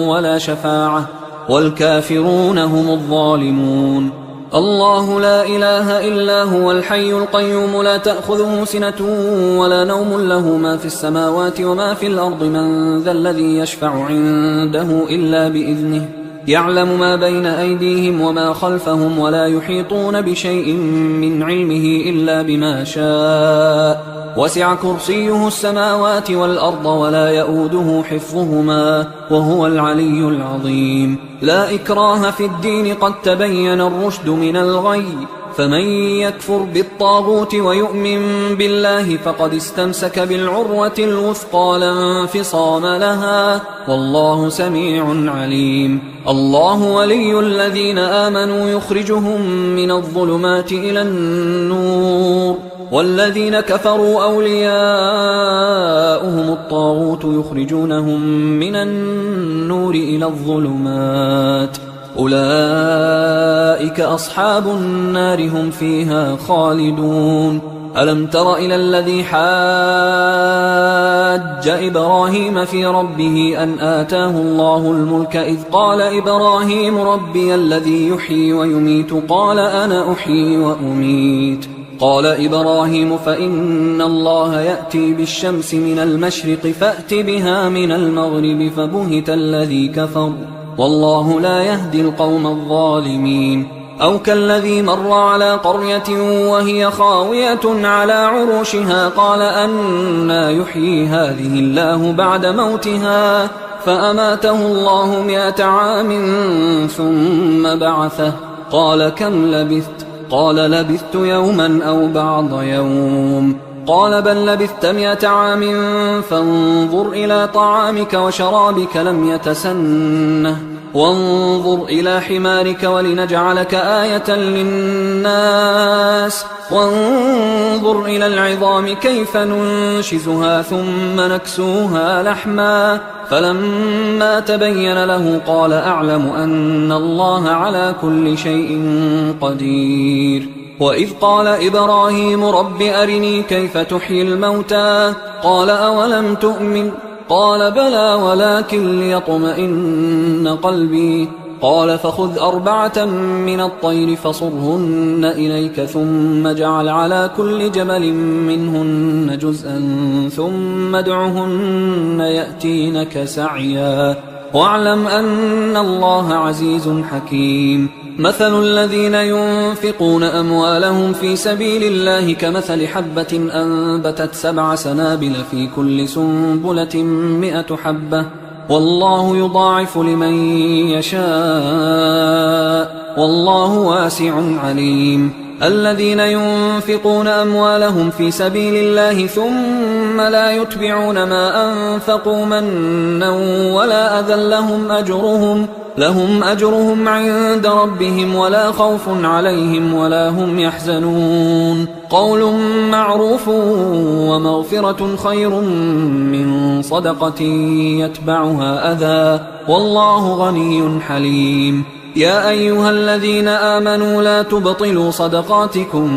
ولا شفاعة والكافرون هم الظالمون. الله لا إله إلا هو الحي القيوم لا تأخذه سنة ولا نوم، له ما في السماوات وما في الأرض، من ذا الذي يشفع عنده إلا بإذنه، يعلم ما بين أيديهم وما خلفهم ولا يحيطون بشيء من علمه إلا بما شاء، وسع كرسيه السماوات والأرض ولا يؤوده حفظهما وهو العلي العظيم. لا إكراه في الدين قد تبين الرشد من الغي، فمن يكفر بالطاغوت ويؤمن بالله فقد استمسك بالعروة الوثقى لا انفصام لها، والله سميع عليم. الله ولي الذين آمنوا يخرجهم من الظلمات إلى النور، والذين كفروا أولياؤهم الطاغوت يخرجونهم من النور إلى الظلمات، أولئك أصحاب النار هم فيها خالدون. ألم تر إلى الذي حاج إبراهيم في ربه أن آتاه الله الملك إذ قال إبراهيم ربي الذي يحيي ويميت قال أنا أحيي وأميت. قال إبراهيم فإن الله يأتي بالشمس من المشرق فأت بها من المغرب فبهت الذي كفر والله لا يهدي القوم الظالمين. أو كالذي مر على قرية وهي خاوية على عروشها قال أنى يحيي هذه الله بعد موتها فأماته الله 100 عام ثم بعثه قال كم لبثت؟ قال لبثت يوما أو بعض يوم. قال بل لبثت 100 عام فانظر إلى طعامك وشرابك لم يتسنه وانظر إلى حمارك ولنجعلك آية للناس وانظر إلى العظام كيف ننشزها ثم نكسوها لحما فلما تبين له قال أعلم أن الله على كل شيء قدير. وإذ قال إبراهيم رب أرني كيف تحيي الموتى قال أولم تؤمن قال بلى ولكن ليطمئن قلبي قال فخذ 4 من الطير فصرهن إليك ثم اجعل على كل جبل منهن جزءا ثم ادعهن يأتينك سعيا واعلم أن الله عزيز حكيم. مثل الذين ينفقون أموالهم في سبيل الله كمثل حبة أنبتت 7 سنابل في كل سنبلة 100 حبة والله يضاعف لمن يشاء والله واسع عليم. الذين ينفقون أموالهم في سبيل الله ثم لا يتبعون ما أنفقوا منا ولا أذى لهم أجرهم عند ربهم ولا خوف عليهم ولا هم يحزنون. قول معروف ومغفرة خير من صدقة يتبعها أذى والله غني حليم. يا أيها الذين آمنوا لا تبطلوا صدقاتكم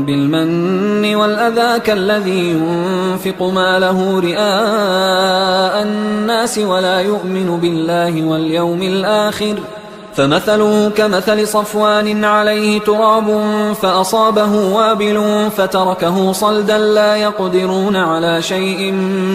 بالمن والأذى كالذي ينفق ماله رئاء الناس ولا يؤمن بالله واليوم الآخر فمثله كمثل صفوان عليه تراب فأصابه وابل فتركه صلدا لا يقدرون على شيء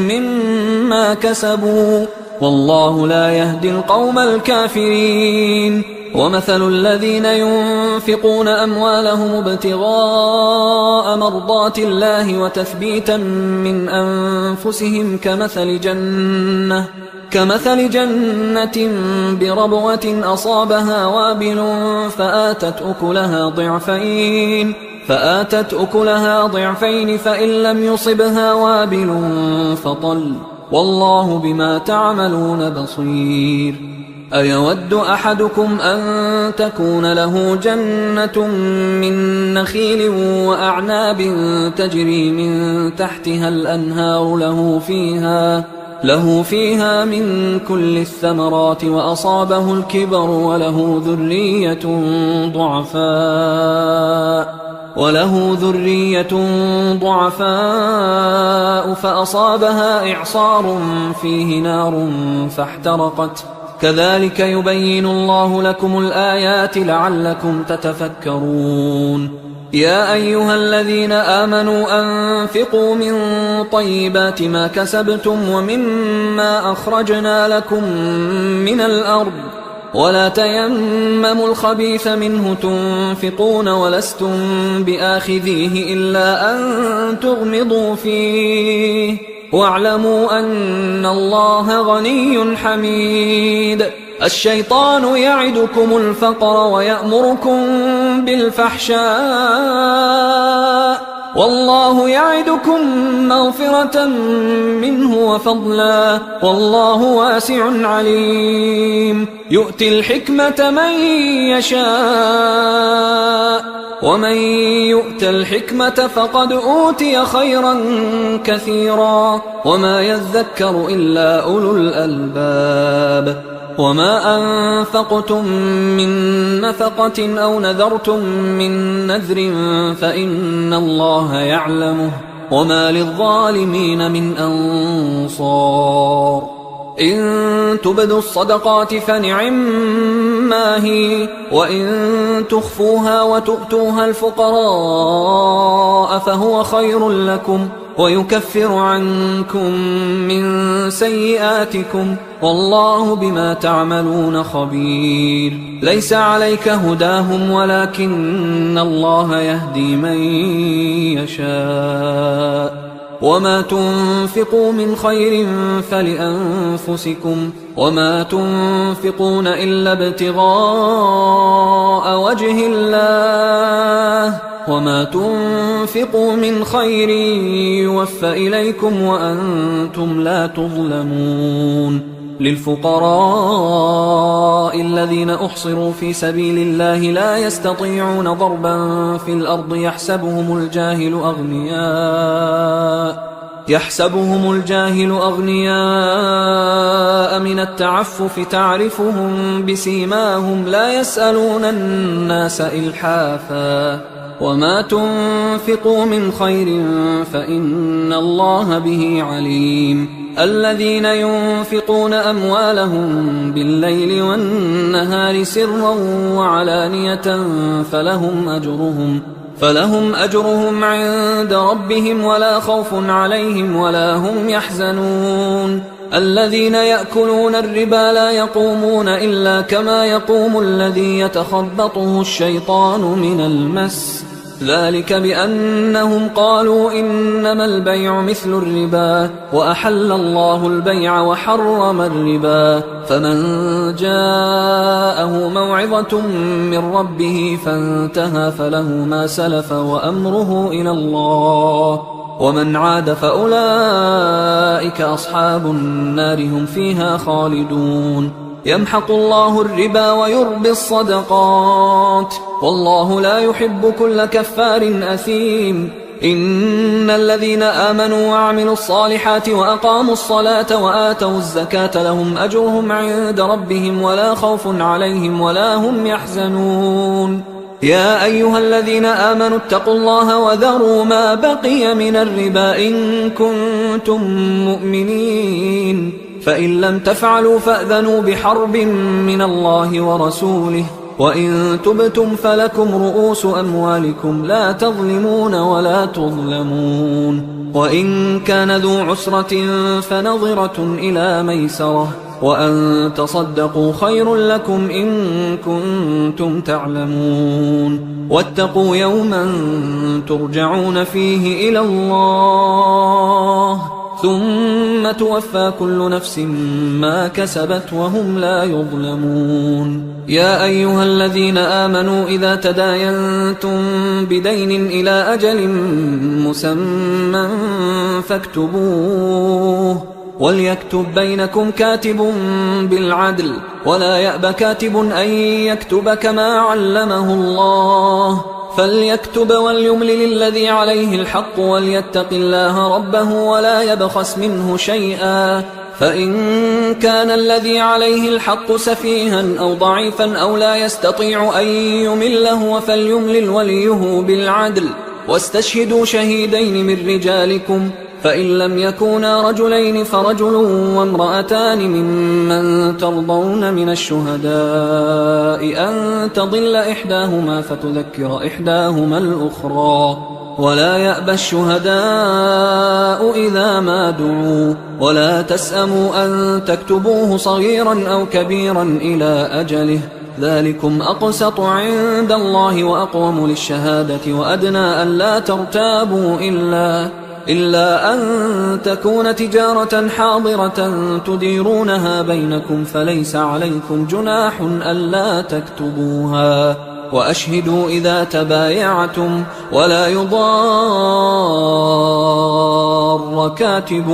مما كسبوا والله لا يهدي القوم الكافرين. ومثل الذين ينفقون أموالهم ابتغاء مرضات الله وتثبيتا من أنفسهم كمثل جنة بربوة أصابها وابل فآتت أكلها ضعفين فإن لم يصبها وابل فطل والله بما تعملون بصير. أيود أحدكم أن تكون له جنة من نخيل وأعناب تجري من تحتها الأنهار له فيها من كل الثمرات وأصابه الكبر وله ذرية ضعفاء فأصابها إعصار فيه نار فاحترقت كذلك يبين الله لكم الآيات لعلكم تتفكرون. يا أيها الذين آمنوا أنفقوا من طيبات ما كسبتم ومما أخرجنا لكم من الأرض ولا تيمموا الخبيث منه تنفقون ولستم بآخذيه إلا أن تغمضوا فيه واعلموا أن الله غني حميد. الشيطان يعدكم الفقر ويأمركم بالفحشاء والله يعدكم مغفرة منه وفضلا والله واسع عليم. يؤتي الحكمة من يشاء ومن يؤت الحكمة فقد أوتي خيرا كثيرا وما يذكر إلا أولو الألباب. وما أنفقتم من نفقة أو نذرتم من نذر فإن الله يعلمه وما للظالمين من أنصار. إن تبدوا الصدقات فنعما هي وإن تخفوها وتؤتوها الفقراء فهو خير لكم ويكفر عنكم من سيئاتكم والله بما تعملون خبير. ليس عليك هداهم ولكن الله يهدي من يشاء وما تنفقوا من خير فلأنفسكم وما تنفقون إلا ابتغاء وجه الله وما تنفقوا من خير يوفى إليكم وأنتم لا تظلمون. للفقراء الذين أحصروا في سبيل الله لا يستطيعون ضربا في الأرض يحسبهم الجاهل أغنياء من التعفف تعرفهم بسيماهم لا يسألون الناس إلحافا وما تنفقوا من خير فإن الله به عليم. الذين ينفقون أموالهم بالليل والنهار سرا وعلانية فلهم أجرهم عند ربهم ولا خوف عليهم ولا هم يحزنون. الذين يأكلون الربا لا يقومون إلا كما يقوم الذي يتخبطه الشيطان من المس ذلك بأنهم قالوا إنما البيع مثل الربا وأحل الله البيع وحرم الربا. فمن جاءه موعظة من ربه فانتهى فله ما سلف وأمره إلى الله ومن عاد فأولئك أصحاب النار هم فيها خالدون. يمحق الله الربا ويربي الصدقات والله لا يحب كل كفار أثيم. إن الذين آمنوا وعملوا الصالحات وأقاموا الصلاة وآتوا الزكاة لهم أجرهم عند ربهم ولا خوف عليهم ولا هم يحزنون. يا أيها الذين آمنوا اتقوا الله وذروا ما بقي من الربا إن كنتم مؤمنين فإن لم تفعلوا فأذنوا بحرب من الله ورسوله وإن تبتم فلكم رؤوس أموالكم لا تظلمون ولا تظلمون. وإن كان ذو عسرة فنظرة إلى ميسرة وأن تصدقوا خير لكم إن كنتم تعلمون. واتقوا يوما ترجعون فيه إلى الله ثم توفى كل نفس ما كسبت وهم لا يظلمون. يا أيها الذين آمنوا إذا تداينتم بدين إلى أجل مسمى فاكتبوه وليكتب بينكم كاتب بالعدل ولا يأب كاتب أن يكتب كما علمه الله فليكتب وليملل الذي عليه الحق وليتق الله ربه ولا يبخس منه شيئا فإن كان الذي عليه الحق سفيها أو ضعيفا أو لا يستطيع أن يمله فليملل وليه بالعدل واستشهدوا شهيدين من رجالكم فإن لم يكونا رجلين فرجل وامرأتان ممن ترضون من الشهداء أن تضل إحداهما فتذكر إحداهما الأخرى ولا يأبى الشهداء إذا ما دعوا ولا تسأموا أن تكتبوه صغيرا أو كبيرا إلى أجله ذلكم أقسط عند الله وأقوم للشهادة وأدنى ألا ترتابوا إلا أن تكون تجارة حاضرة تديرونها بينكم فليس عليكم جناح ألا تكتبوها وأشهدوا إذا تبايعتم ولا يضار كاتب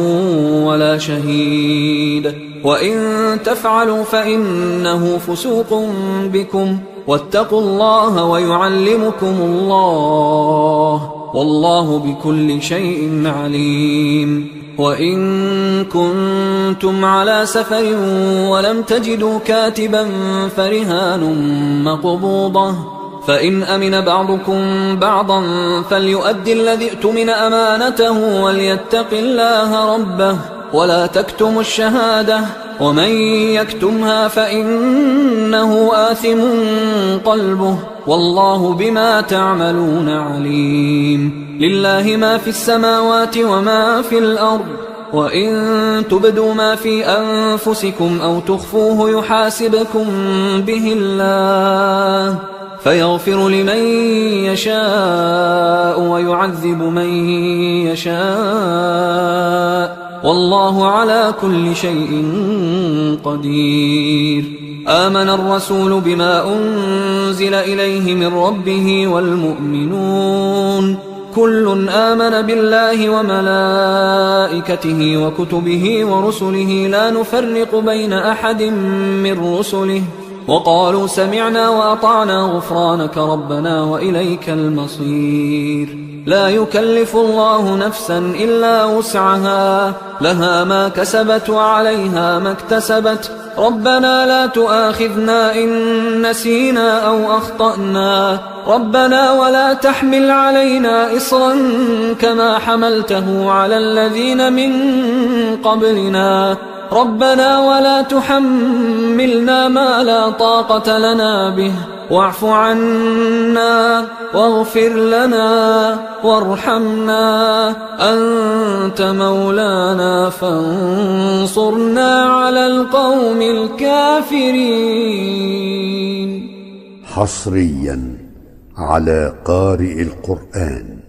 ولا شهيد وإن تفعلوا فإنه فسوق بكم واتقوا الله ويعلمكم الله والله بكل شيء عليم وإن كنتم على سفر ولم تجدوا كاتبا فرهان مقبوضة فإن أمن بعضكم بعضا فليؤدي الذي اؤتمن أمانته وليتق الله ربه ولا تكتموا الشهادة ومن يكتمها فإنه آثم قلبه والله بما تعملون عليم لله ما في السماوات وما في الأرض وإن تبدوا ما في أنفسكم أو تخفوه يحاسبكم به الله فيغفر لمن يشاء ويعذب من يشاء والله على كل شيء قدير آمن الرسول بما أنزل إليه من ربه والمؤمنون كل آمن بالله وملائكته وكتبه ورسله لا نفرق بين أحد من رسله وقالوا سمعنا وأطعنا غفرانك ربنا وإليك المصير لا يكلف الله نفسا إلا وسعها لها ما كسبت وعليها ما اكتسبت ربنا لا تؤاخذنا إن نسينا أو أخطأنا ربنا ولا تحمل علينا إصرا كما حملته على الذين من قبلنا ربنا ولا تحملنا ما لا طاقة لنا به واعف عنا واغفر لنا وارحمنا أنت مولانا فانصرنا على القوم الكافرين. حصريا على قارئ القرآن.